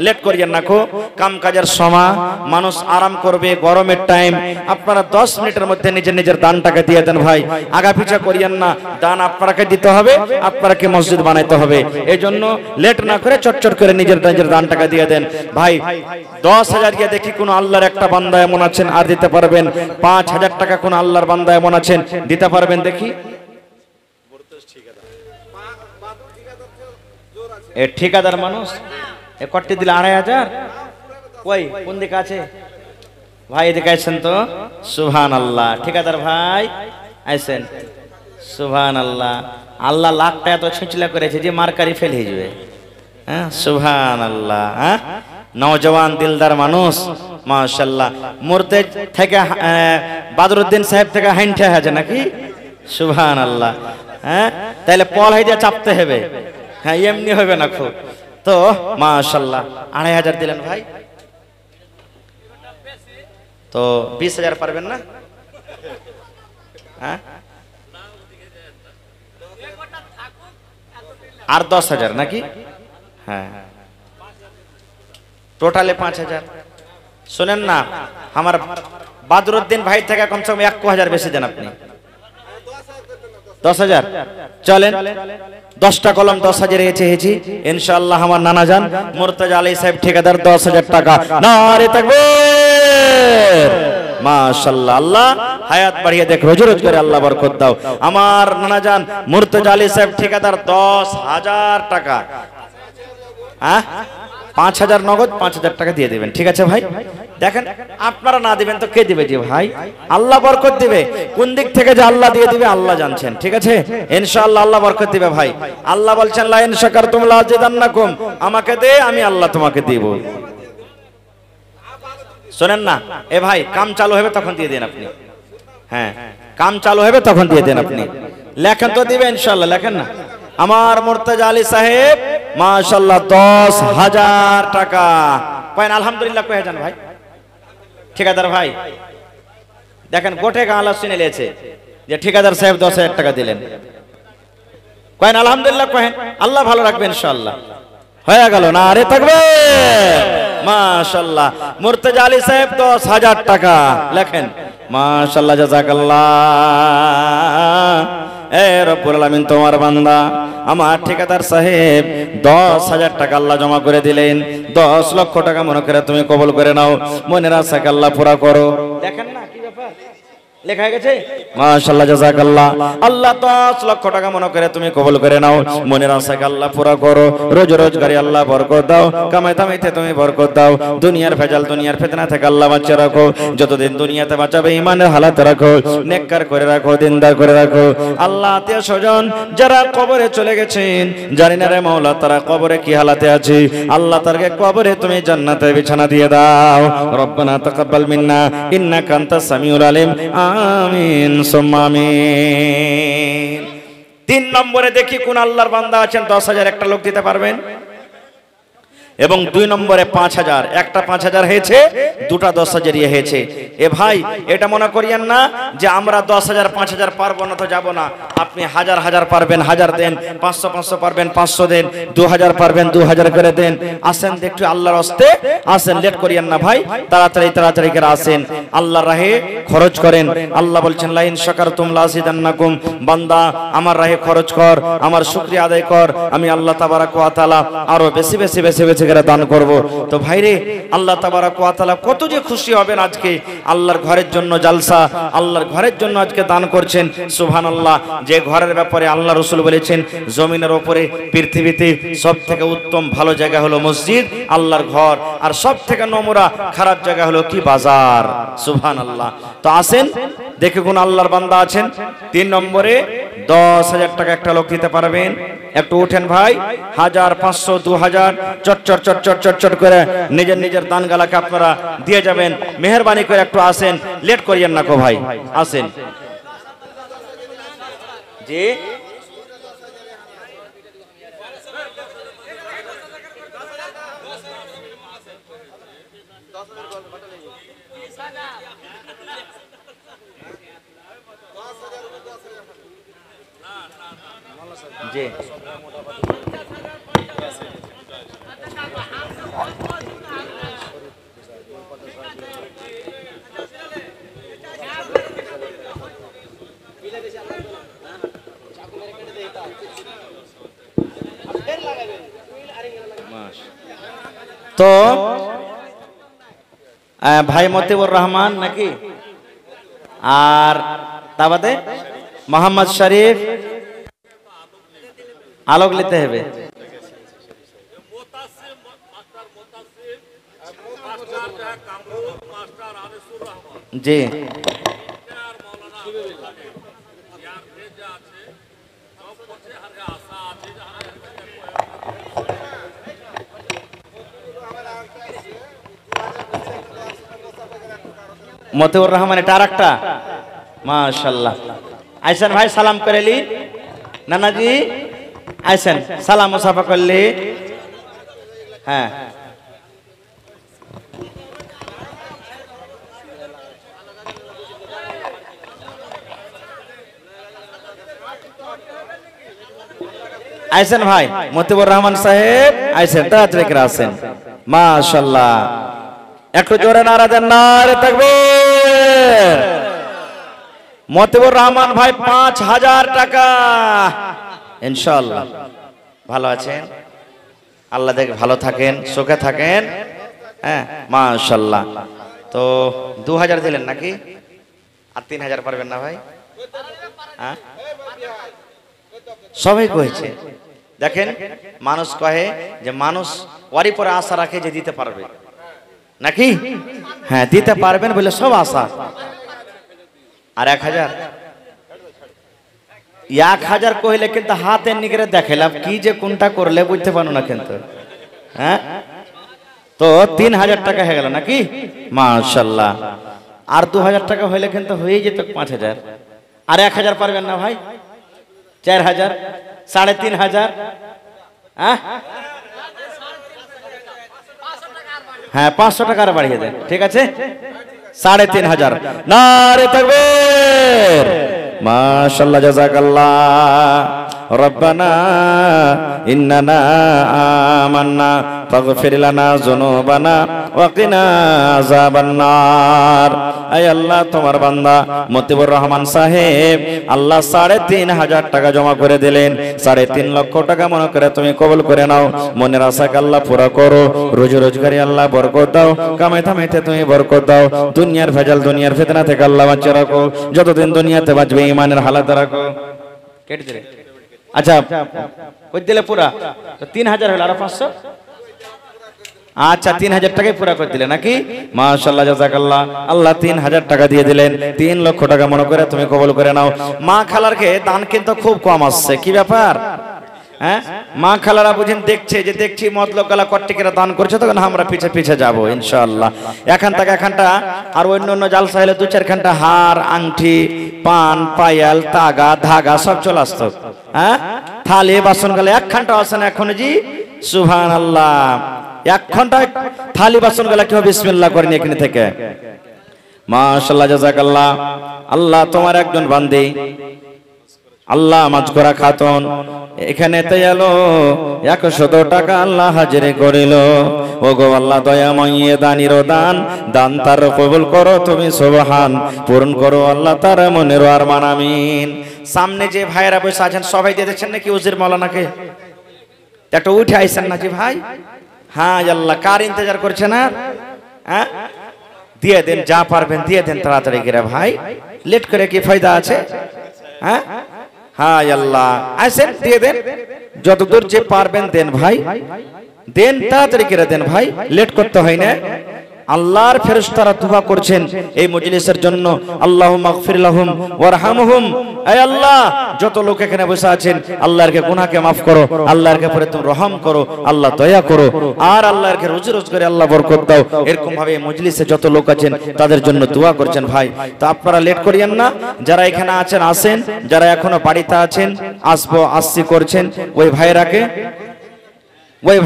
লেট করিয়েন না কো, কাম কাজের সময় মানুষ আরাম করবে, গরমের টাইম। আপনারা 10 মিনিটের মধ্যে নিজের নিজের দানটাকে দিয়ে দেন ভাই, আগা পিছা করিয়েন না। দান আপনারাকে দিতে হবে, আপনারাকে মসজিদ বানাইতে হবে। এই জন্য লেট না করে চটচট করে নিজের নিজের দানটাকে দিয়ে দেন ভাই। 10,000 দিয়ে দেখি কোন আল্লাহর একটা বান্দা এমন আছেন আর দিতে পারবেন? 5,000 টাকা কোন আল্লাহর বান্দা এমন আছেন দিতে পারবেন? দেখি এ ঠিকাদার মানুষ এ কট্টি দিলে 2,500। কই কোন দিকে আছে ভাই? এদিকে আছেন তো? সুবহানাল্লাহ। ঠিকাদার ভাই আইছেন? সুবহানাল্লাহ। আল্লাহ লাখ টাকা তো ছিঁচলা করেছে যে মারকারি ফেল হয়ে যাবে। হ্যাঁ, সুবহানাল্লাহ। হ্যাঁ, নওজওয়ান দিলদার মানুষ মাশাআল্লাহ। মুর্তে থেকে বাদরউদ্দিন সাহেব থেকে হাইন্ঠা আছে নাকি? সুবহানাল্লাহ। হ্যাঁ, তাহলে পল হাইদা চাপতে হবে। হ্যাঁ, এমনি হবে না খুব তো। মাশাআল্লাহ, 2,500 দিলেন ভাই, তো 20,000 পারবেন না? হ্যাঁ, আর 10,000 নাকি? হ্যাঁ, টোটালে 5,000। শোনেন না, আমার বাদরউদ্দিন ভাই থেকে কমসে কম 1,000 বেশি দেন আপনি। 10,000 চলেন, 10টা কলম 10,000 হয়েছে ইনশাআল্লাহ। আমার নানা জান মুর্তজা আলী সাহেব ঠিকাদার 10,000 টাকা। নারে তাকবীর, মাশাআল্লাহ। আল্লাহ হায়াত বাড়িয়ে দেখ, রোজ রোজ করে আল্লাহ বরকত দাও। আমার নানা জান মুর্তজা আলী সাহেব ঠিকাদার 10,000 টাকা। হ্যাঁ, 5,000 নগদ, 5,000 টাকা দিয়ে দেবেন। ঠিক আছে ভাই? দেখেন, আপনারা না দিবেন তো কে দিবে? যে ভাই আল্লাহ বরকত দিবে। কোন দিক থেকে যে আল্লাহ দিয়ে দিবে আল্লাহ জানছেন। ঠিক আছে, ইনশাআল্লাহ আল্লাহ বরকত দিবে ভাই। আল্লাহ বলছেন লা ইন শাকারতুম লা আযিদান্নাকুম, আমাকে দে আমি আল্লাহ তোমাকে দিব। শোনেন না এ ভাই, কাম চালু হবে তখন দিয়ে দেন আপনি। হ্যাঁ, কাম চালু হবে তখন দিয়ে দেন আপনি। লেখেন তো দিবে ইনশাআল্লাহ, লেখেন না। আমার মুর্তজা আলী সাহেব মাশাআল্লাহ 10,000 টাকা। কয়েন আলহামদুলিল্লাহ কয়ে যান ভাই। ঠিকাদার ভাই দেখেন, গোটে গাঁলা শুনে নিয়েছে যে ঠিকাদার সাহেব 10,000 টাকা দিলেন। কয়েন আলহামদুলিল্লাহ কয়েন, আল্লাহ ভালো রাখবেন ইনশাআল্লাহ। হয়ে গেল না? আরে থাকবে মাশাআল্লাহ। মুর্তজা আলী সাহেব 10,000 টাকা লেখেন। মাশাআল্লাহ, জাযাকাল্লাহ। এ রব্বুল আলামিন, তোমার বান্দা আমার ঠিকাদার সাহেব 10,000 টাকা আল্লাহ জমা করে দিলেন। 10 লক্ষ টাকা মনে করে তুমি কবুল করে নাও। মনের আশাকে আল্লাহ পুরা করো। দেখেন না কি ব্যাপার লেখা গেছে? মাশাআল্লাহ, জাযাকাল্লাহ। আল্লাহ 10 লক্ষ টাকা মনে করে তুমি কবুল করে নাও। মনের আশাকে আল্লাহ পুরা করো। রোজ রোজগারে আল্লাহ বরকত দাও। কামাই দামাইতে তুমি বরকত দাও। দুনিয়ার ভেজাল, দুনিয়ার ফিতনা থেকে আল্লাহ বাঁচিয়ে রাখো। যতদিন দুনিয়াতে বাঁচাবে ঈমানের হালাতে রাখো, নেককার করে রাখো, দিনদার করে রাখো। আল্লাহ আত্মীয় স্বজন যারা কবরে চলে গেছেন, জানি না রে মাওলা তারা কবরে কি হালাতে আছে। আল্লাহ তারকে কবরে তুমি জান্নাতের বিছানা দিয়ে দাও। রব্বানা তাকাব্বাল মিন্না ইন্নাকা আনতাস সামিউল আলিম। আমিন সুম্মা আমিন। 3 নম্বরে দেখি কোন আল্লাহর বান্দা আছেন 10,000 একটা লোক দিতে পারবেন। এবং 2 নম্বরে 5,000, একটা 5,000 হয়েছে, দুটা 10,000 হয়েছে। এ ভাই এটা মনে করিয়েন না যে আমরা 10,000 5,000 পারবো না তো যাব না। আপনি 1,000 পারবেন 1,000 দেন, 500 পারবেন 500 দেন, 2,000 পারবেন 2,000 করে দেন। আসেন একটু আল্লাহর হস্তে আসেন, লেট করিয়েন না ভাই, তাড়াতাড়ি করে আসেন, আল্লাহর রাহে খরচ করেন। আল্লাহ বলছেন লা ইন শাকারতুম লা আযিদান্নাকুম। বান্দা আমার রাহে খরচ কর, আমার শুকরিয়া আদায় কর, আমি আল্লাহ তাবারাক ওয়া তাআলা আরো বেশি বেশি বেশি বেশি সেখানে দান করব। তো ভাইরে আল্লাহ তাবারাক ওয়া তাআলা কত যে খুশি হবেন আজকে আল্লাহর ঘরের জন্য জালসা, আল্লাহর ঘরের জন্য আজকে দান করছেন। সুবহানাল্লাহ। যে ঘরের ব্যাপারে আল্লাহ রাসূল বলেছেন জমিনের উপরে পৃথিবীতে সবথেকে উত্তম ভালো জায়গা হলো মসজিদ, আল্লাহর ঘর, আর সবথেকে নোংরা খারাপ জায়গা হলো কি? বাজার। সুবহানাল্লাহ। তো আসেন দেখে কোন আল্লাহর বান্দা আছেন 3 নম্বরে 10,000 টাকা একটা লোক দিতে পারবেন? একটু উঠেন ভাই। 1000, 500, 2000 চটচট চটচট চটচট করে নিজের নিজের দান গালাকে আপনারা দিয়ে যাবেন। মেহেরবানি করে একটু আসেন, লেট করিয়েন না কো ভাই, আসেন। জি জি তো ভাই মতিউর রহমান নাকি, আর তা বাদে মোহাম্মদ শরীফ আলোক নিতে হবে। জি মতিউর রহমান, এটা আরেকটা। মাশাআল্লাহ। আইসেন ভাই, সালাম করেলি নানাজি, আইসেন সালাম মুসাফা করলি। হ্যাঁ আইসেন ভাই মতিউর রহমান সাহেব, আইসেন তাড়াতাড়ি করে আসেন। মাশাআল্লাহ। একটু জোরে নারা দেন, নারে তাকবীর। মতিউর রহমান ভাই 5000 টাকা ইনশাআল্লাহ। ভালো আছেন? আল্লাহ দেখে ভালো থাকেন, সুখে থাকেন। হ্যাঁ মাশাআল্লাহ। তো 2000 দিলেন নাকি? আর 3000 পারবেন না ভাই? হ্যাঁ সবাই কয়েছে। দেখেন মানুষ কহে যে মানুষ ওয়ারি পরে আশা রাখে যে দিতে পারবে নাকি? হ্যাঁ দিতে পারবেন বলে সব আশা। আর 1000 কহিলে কিন্তু হাতে নিগড়ে দেখালাম কি যে কোনটা করলে বুঝতে পারো না কিন্তু। হ্যাঁ তো 3000 টাকা হয়ে গেল নাকি? মাশাআল্লাহ। আর 2000 টাকা হইলে কিন্তু হয়ে যেত 5000। আর 1000 পারবেন না ভাই? 4000, 3500। হ্যাঁ 500 টাকা আর বাড়িয়ে দেন, ঠিক আছে? 3500। নারে তাকবীর। মাশাআল্লাহ, জাযাকাল্লাহ। রব্বানা ইন্নানা আমান্না ফাগফির লানা যুনুবানা ওয়া কিনা আযাবান নার। আয় আল্লাহ, তোমার বান্দা মতিউর রহমান সাহেব আল্লাহ 3500 টাকা জমা করে দিলেন। 3.5 লক্ষ টাকা মনে করে তুমি কবুল করে নাও। মনের আশাকে আল্লাহ পুরা করো। রোজি রোজগারি আল্লাহ বরকত দাও। কামাই ধামাইতে তুমি বরকত দাও। দুনিয়ার ভেজাল, দুনিয়ার ফিতনা থেকে আল্লাহ বাঁচিয়ে রাখো। যতদিন দুনিয়াতে বাঁচবে ঈমানের হালাত রাখো। কেটে দিলে আচ্ছা কই দিলে পুরা? তো 3000 হলো, আর 500। আচ্ছা 3000 টাকাই পুরা করে দিলে নাকি? মাশাআল্লাহ, জাযাকাল্লাহ। আল্লাহ 3000 টাকা দিয়ে দিলেন। 3 লক্ষ টাকা মনে করে তুমি কবুল করে নাও। মা খালারকে দান কিন্তু খুব কম আসছে, কি ব্যাপার? হ্যাঁ মা খালারা বুঝেন দেখছে যে দেখছি মতলব গালা কট্টিকেরা দান করছে, তখন আমরা পিছে পিছে যাবো ইনশাআল্লাহ। এখানটা আর অন্য অন্য জালসা হলে 2-4 ঘন্টা হার, আংটি, পান, পায়াল, তাগা, ধাগা সব চলে আসতো। হ্যাঁ থালি বাসন গেলে 1 ঘন্টা আসেন এখন জি। সুবহানাল্লাহ। 1 ঘন্টা থালি বাসন গেলে কেউ বিসমিল্লাহ করেনি এখানে থেকে। মাশাআল্লাহ, জাযাকাল্লাহ। আল্লাহ তোমার একজন বান্দি আল্লাহ মাজকরা খাতুন এখানে তে এলো 100 টাকা আল্লাহ হাজির করিল। ও গো আল্লাহ দয়াময় দানির দান, দান তার কবুল করো তুমি সুবহান, পূরণ করো আল্লাহ তার মনের আরমান আমিন। সামনে যে ভাইরা বসে আছেন সবাই দিয়ে দিচ্ছেন নাকি উজির মাওলানাকে? একটা উঠে আইছেন নাকি ভাই? হ্যাঁ আল্লাহ, কার ইন্তজার করছে না? হ্যাঁ, দিয়ে দেন, যা পারবেন দিয়ে দেন তাড়াতাড়ি করে ভাই, লেট করে কি ফায়দা আছে? হ্যাঁ হ্যাঁ আল্লাহ, আসেন দিয়ে দেন, যতদূর যে পারবেন দেন ভাই, দেন তাড়াতাড়ি করে দেন ভাই, লেট করতে হয় না। আল্লাহর ফেরেশতারা দোয়া করছেন এই মজলিসের জন্য, আল্লাহুম্মা গফির লাহুম ওয়ারহামহুম। হে আল্লাহ, যত লোক এখানে বসে আছেন, আল্লাহরকে গুনাহকে maaf করো, আল্লাহরকে পরে তুমি রহম করো, আল্লাহ দয়া করো, আর আল্লাহরকে রুজি রোজগারে আল্লাহ বরকত দাও। এরকম ভাবে মজলিসে যত লোক আছেন তাদের জন্য দোয়া করছেন ভাই। তো আপনারা লেট করিয়েন না, যারা এখানে আছেন আসেন, যারা এখনো বাড়িতে আছেন আসছি করছেন, ওই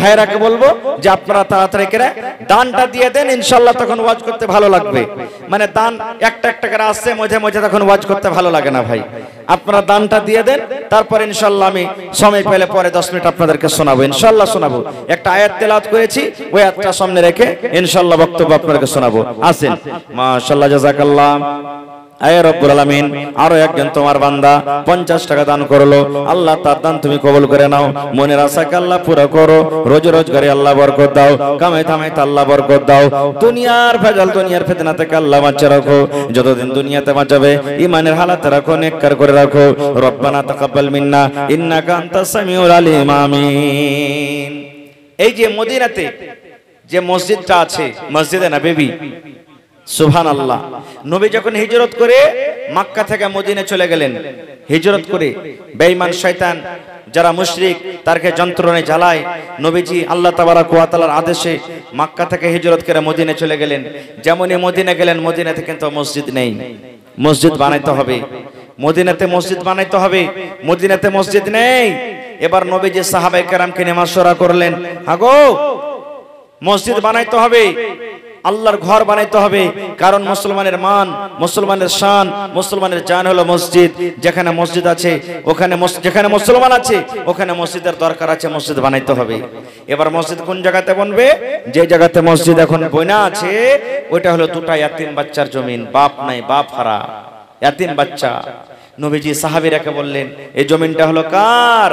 ভাইরাকে বলবো যে আপনারা তাড়াতাড়ি করে দানটা দিয়ে দেন, ইনশাআল্লাহ তখন ওয়াজ করতে ভালো লাগবে। মানে দান একটা একটা করে আসছে, মাঝে মাঝে তখন ওয়াজ করতে ভালো লাগে না ভাই। আপনারা দানটা দিয়ে দেন, তারপর ইনশাআল্লাহ আমি সময় পেলে পরে 10 মিনিট আপনাদেরকে শোনাবো, ইনশাআল্লাহ শোনাবো। একটা আয়াত তেলাওয়াত করেছি, ওই আয়াতটা সামনে রেখে ইনশাআল্লাহ বক্তব্য আপনাদেরকে শোনাবো। আসেন, মাশাআল্লাহ, জাযাকাল্লাহ। আয় রব্বুল আলামিন, আরো একজন তোমার বান্দা 50 টাকা দান করলো, আল্লাহ তার দান তুমি কবুল করে নাও, মনের আশাকে আল্লাহ পুরো করো, রোজি রোজগারে আল্লাহ বরকত দাও, কামাই ধামাইতে আল্লাহ বরকত দাও, দুনিয়ার ভেজাল দুনিয়ার ফিতনা থেকে আল্লাহ বাঁচিয়ে রাখো, যতদিন দুনিয়াতে বাঁচাবে ইমানের হালাতে রাখো, নেককার করে রাখো। রব্বানা তাকাব্বাল মিন্না ইন্নাকা আনতাস সামিউল আলিম, আমিন। এই যে মদিনাতে যে মসজিদটা আছে, মসজিদে নববী, সুবহানাল্লাহ, নবী যখন হিজরত করে মক্কা থেকে মদিনা চলে গেলেন, হিজরত করে বেঈমান শয়তান যারা মুশরিক তারকে যন্ত্রণায় জ্বালায়, নবীজি আল্লাহ তাবারক ওয়া তাআলার আদেশে মক্কা থেকে হিজরত করে মদিনা চলে গেলেন। যেমনই মদিনা গেলেন, মদিনাতে কিন্তু মসজিদ নেই, মসজিদ বানাইতে হবে, মদিনাতে মসজিদ বানাইতে হবে, মদিনাতে মসজিদ নেই। এবার নবীজি সাহাবায়ে কেরামকে নিয়ে মাশওয়ারা করলেন, আগো মসজিদ বানাইতে হবে, আল্লাহর ঘর বানাইতে হবে, কারণ মুসলমানের মান, মুসলমানের শান, মুসলমানের জান হলো মসজিদ। যেখানে মসজিদ আছে ওখানে, যেখানে মুসলমান আছে ওখানে মসজিদের দরকার আছে, মসজিদ বানাইতে হবে। এবার মসজিদ কোন জায়গাতে বনবে? যে জায়গাতে মসজিদ এখন বইনা আছে ওইটা হলো দুটা ইয়াতিম বাচ্চার জমিন, বাপ নাই, বাপ হারা ইয়াতিম বাচ্চা। নবীজি সাহাবীরাকে বললেন, এই জমিনটা হলো কার?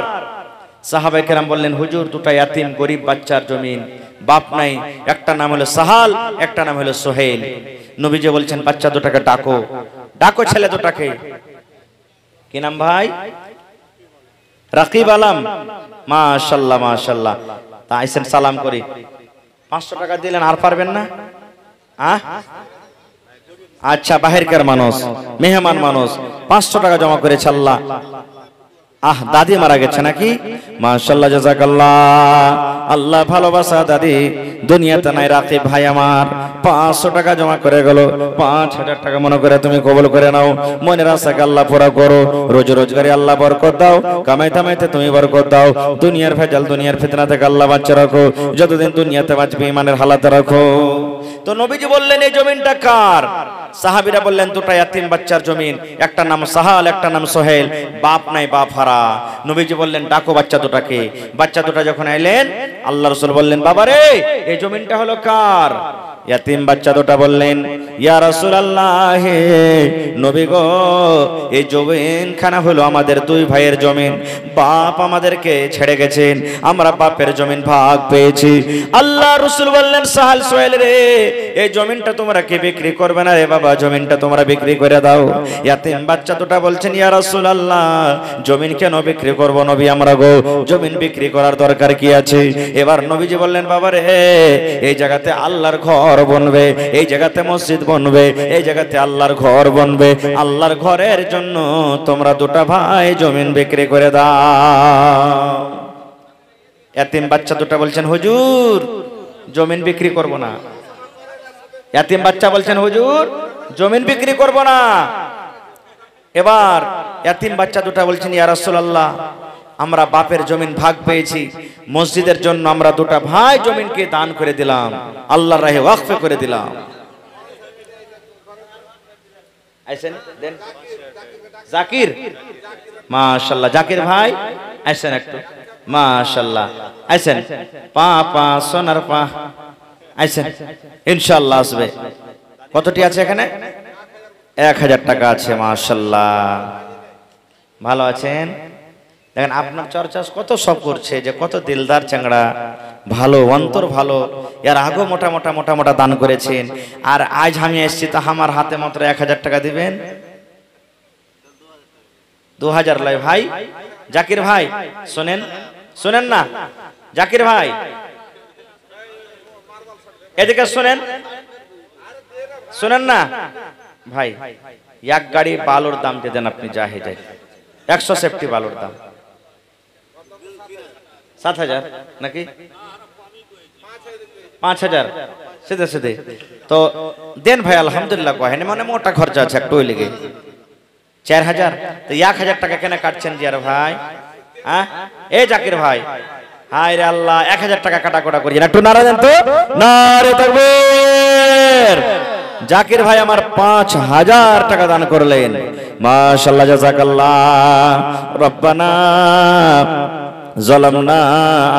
সাহাবায়ে কেরাম বললেন, হুজুর দুটা ইয়াতিম গরিব বাচ্চার জমিন, বাপ নাই, একটা নাম হলো সাহাল, একটা নাম হলো সোহেল। নবীজি বলছেন, বাচ্চা দুটাকে ডাকো, ডাকো ছেলে দুটাকে। কি নাম ভাই? রাকিব আলম। মাশাআল্লাহ মাশাআল্লাহ। তা আইসেন সালাম করি। 500 টাকা দিলেন, আর পারবেন না? আচ্ছা, বাহিরকার মানুষ, মেহমান মানুষ, 500 টাকা জমা করেছে আল্লাহ। দাদি মারা গেছে নাকি? মাশাআল্লাহ, জাযাকাল্লাহ। আল্লাহ ভালোবাসা দাদি দুনিয়াতে নাই। রাকিব ভাই আমার 500 টাকা জমা করে গেল, 5000 টাকা মনে করে তুমি কবুল করে নাও, মনের আশাকে আল্লাহ পুরা করো, রোজ রোজগারে আল্লাহ বরকত দাও, কামাই কামাইতে তুমি বরকত দাও, দুনিয়ার ভেজাল দুনিয়ার ফিতনা থেকে আল্লাহ বাঁচিয়ে রাখো, যতদিন দুনিয়াতে বাঁচবে ইমানের হালাতে রাখো। তো নবীজি বললেন, এই জমিনটা কার? সাহাবীরা বললেন, দুটা ইয়াতিম বাচ্চার জমিন, একটা নাম সাহাল, একটা নাম সোহেল, বাপ নাই, বাপ হারা। নবীজি বললেন, ডাকো বাচ্চা দুটাকে। বাচ্চা দুটা যখন আইলেন, আল্লাহ রাসূল বললেন, বাবা রে, এই জমিনটা হলো কার? ইয়াতিম বাচ্চা দুটা বললেন, ইয়া রাসূলুল্লাহ, নবী গো, এই জমিনখানা হলো আমাদের দুই ভাইয়ের জমিন, বাপ আমাদেরকে ছেড়ে গেছেন, আমরা বাপের জমিন ভাগ পেয়েছি। আল্লাহ রাসূল বললেন, সাহাল সোহেল রে, এই জমিনটা তোমরা কি বিক্রি করবে না রে বাবা? জমিনটা তোমরা বিক্রি করে দাও। ইয়াতিম বাচ্চা দুটা বলছেন, ইয়া রাসূলুল্লাহ, জমিন কেন বিক্রি করব নবী আমরা গো, জমিন বিক্রি করার দরকার কি আছে? এবার নবীজি বললেন, বাবা রে, এই জায়গাতে আল্লাহর ঘর বনবে, এই জায়গাতে মসজিদ বনবে, এই জায়গাতে আল্লাহর ঘর বনবে, আল্লাহর ঘরের জন্য তোমরা দুটা ভাই জমিন বিক্রি করে দাও। ইয়াতিম বাচ্চা দুটা বলছেন, হুজুর জমিন বিক্রি করব না। ইয়াতিম বাচ্চা বলছেন, হুজুর জমিন বিক্রি করব না। এবার ইয়াতিম বাচ্চা দুটা বলছেন, ইয়া রাসূলুল্লাহ, আমরা বাপের জমিন ভাগ পেয়েছি, মসজিদের জন্য আমরা দুটা ভাই জমিনকে দান করে দিলাম, আল্লাহর রাহে ওয়াকফ করে দিলাম। আইছেন দেন জাকির, মাশাআল্লাহ, জাকির ভাই আইছেন একটু, মাশাআল্লাহ, আইছেন পা সোনার পা, আইছেন, ইনশাআল্লাহ আসবে। কতটি আছে এখানে? 1000 টাকা আছে, মাশাআল্লাহ, ভালো আছেন? দেখেন আপনার চর্চা কত সব করছে, যে কত দিলদার চ্যাংড়া, ভালো অন্তর ভালো। এর আগেও মোটা মোটা মোটা মোটা দান করেছেন, আর আজ আমি এসছি তো আমার হাতে মাত্র 1000 টাকা দিবেন। 2000 লাই ভাই, জাকির ভাই শোনেন, শোনেন না জাকির ভাই, এদিকে শোনেন, শোনেন না ভাই, এক গাড়ি বালুর দাম দিয়ে দেন আপনি, যা হয়ে যায় 100 সেফটি বালুর দাম 7000 নাকি 5000 সিধে সিধে তো দেন ভাই। আলহামদুলিল্লাহ কহেন, মানে মোটা খরচা আছে একটু ওই লেগে 4000, তো 1000 টাকা কেন কাটছেন জিয়ার ভাই? হ্যাঁ এ জাকির ভাই, হায় রে আল্লাহ, 1000 টাকা কাটাকোটা করি একটু নারা দেন তো, নারে তাকবীর। জাকির ভাই আমার 5000 টাকা দান করলেন, মাশাআল্লাহ, জাযাকাল্লাহ। রব্বানা ظلمنا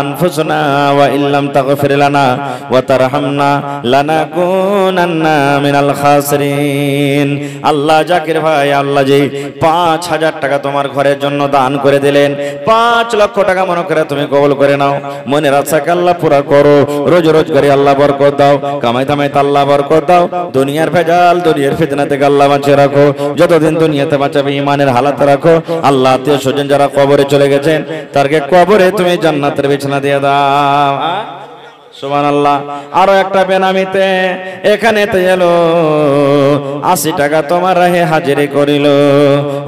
أنفسنا وإن لم تغفر لنا وترحمنا لنكونن من الخاسرين। আল্লাহ জাকির ভাই, আল্লাহ জি 5000 টাকা তোমার ঘরের জন্য দান করে দিলেন, 5 লক্ষ টাকা মনে করে তুমি কবুল করে নাও। মনের আশাকে আল্লাহ পুরা করো, রোজ রোজগারি আল্লাহ বরকত দাও, কামাই দামাইতে আল্লাহ বরকত দাও, দুনিয়ার ভেজাল দুনিয়ার ফিতনা থেকে আল্লাহ বাঁচিয়ে রাখো, যতদিন দুনিয়াতে বাঁচাবে ইমানের হালাতে রাখো। আল্লাহ আত্মীয় স্বজন যারা কবরে চলে গেছেন তারকে কবরে তুমি জান্নাতের বিছানা দিয়ে দাও। সুবহানাল্লাহ। আরো একটা বেনামিতে এখানে তো এলো 80 টাকা তোমার রাহে হাজিরি করিল।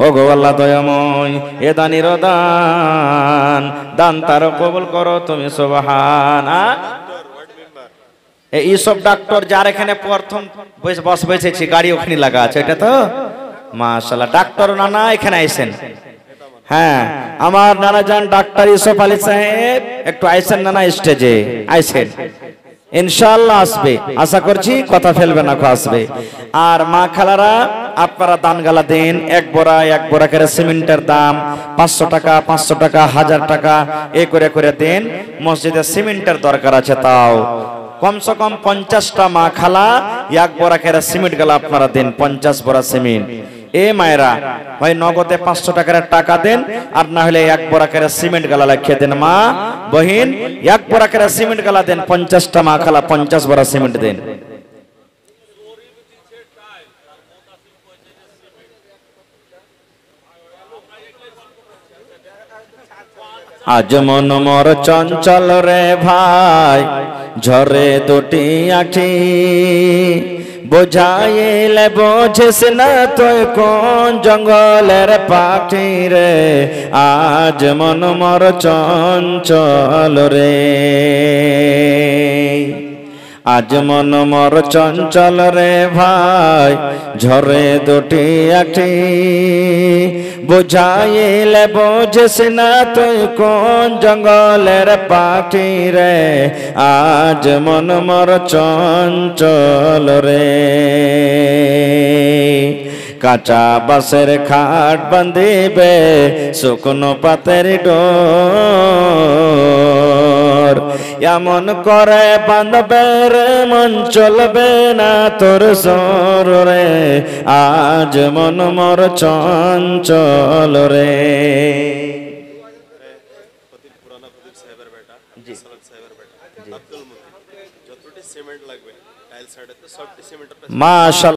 ও গো আল্লাহ দয়াময়, এ দানির দান, দান তার কবুল করো তুমি, সুবহান। এইসব ডাক্তার যার এখানে প্রথম বস বসেছি, গাড়ি ওখানে লাগা আছে, এটা তো মাশাআল্লাহ। ডাক্তার নানা এখানে আইছেন, হ্যাঁ আমার নানা যান ডাক্তার ইউসুফ আলী সাহেব, একটু আইসেন নানা স্টেজে, আইসেন ইনশাআল্লাহ, আসবে আশা করছি, কথা ফেলবে না, আসবে। আর মা খালারা আপনারা দান গালা দেন, এক বোরা করে সিমেন্টের দাম 500 টাকা 500 টাকা 1000 টাকা এ করে করে দেন। মসজিদে সিমেন্টের দরকার আছে, তাও কমসে কম 50টা মা খালা এক বোরা করে সিমেন্ট গালা আপনারা দেন, 50 বোরা সিমেন্ট। এ মায়েরা হয় নগদে 500 টাকার টাকা দেন, আর না হলে এক বোরা করে সিমেন্ট গালা লিখে দেন। মা বহিন এক বোরা করে সিমেন্ট গালা দেন, 50টা মা খালা 50 বোরা সিমেন্ট দেন। আজ মন মোর চঞ্চল রে ভাই, ঝরে দুটি আখি, বোঝাইলে বোঝিস না তুই কোন জঙ্গলের পাখি রে, আজ মন মোর চঞ্চল রে, আজ মন মোর চঞ্চল রে ভাই, ঝরে দুটি আখি, বোঝাইলে বোঝিস না তুই কোন জঙ্গলের পাখি রে, আজ মন মোর চঞ্চল রে। কাঁচা বাঁশের খাট বাঁধিবে শুকনো পাতের ডোর, এমন করে বাঁধবে রে মন চলবে না তোর সর রে, আজ মন মোর চঞ্চল রে। মাশাআল্লাহ।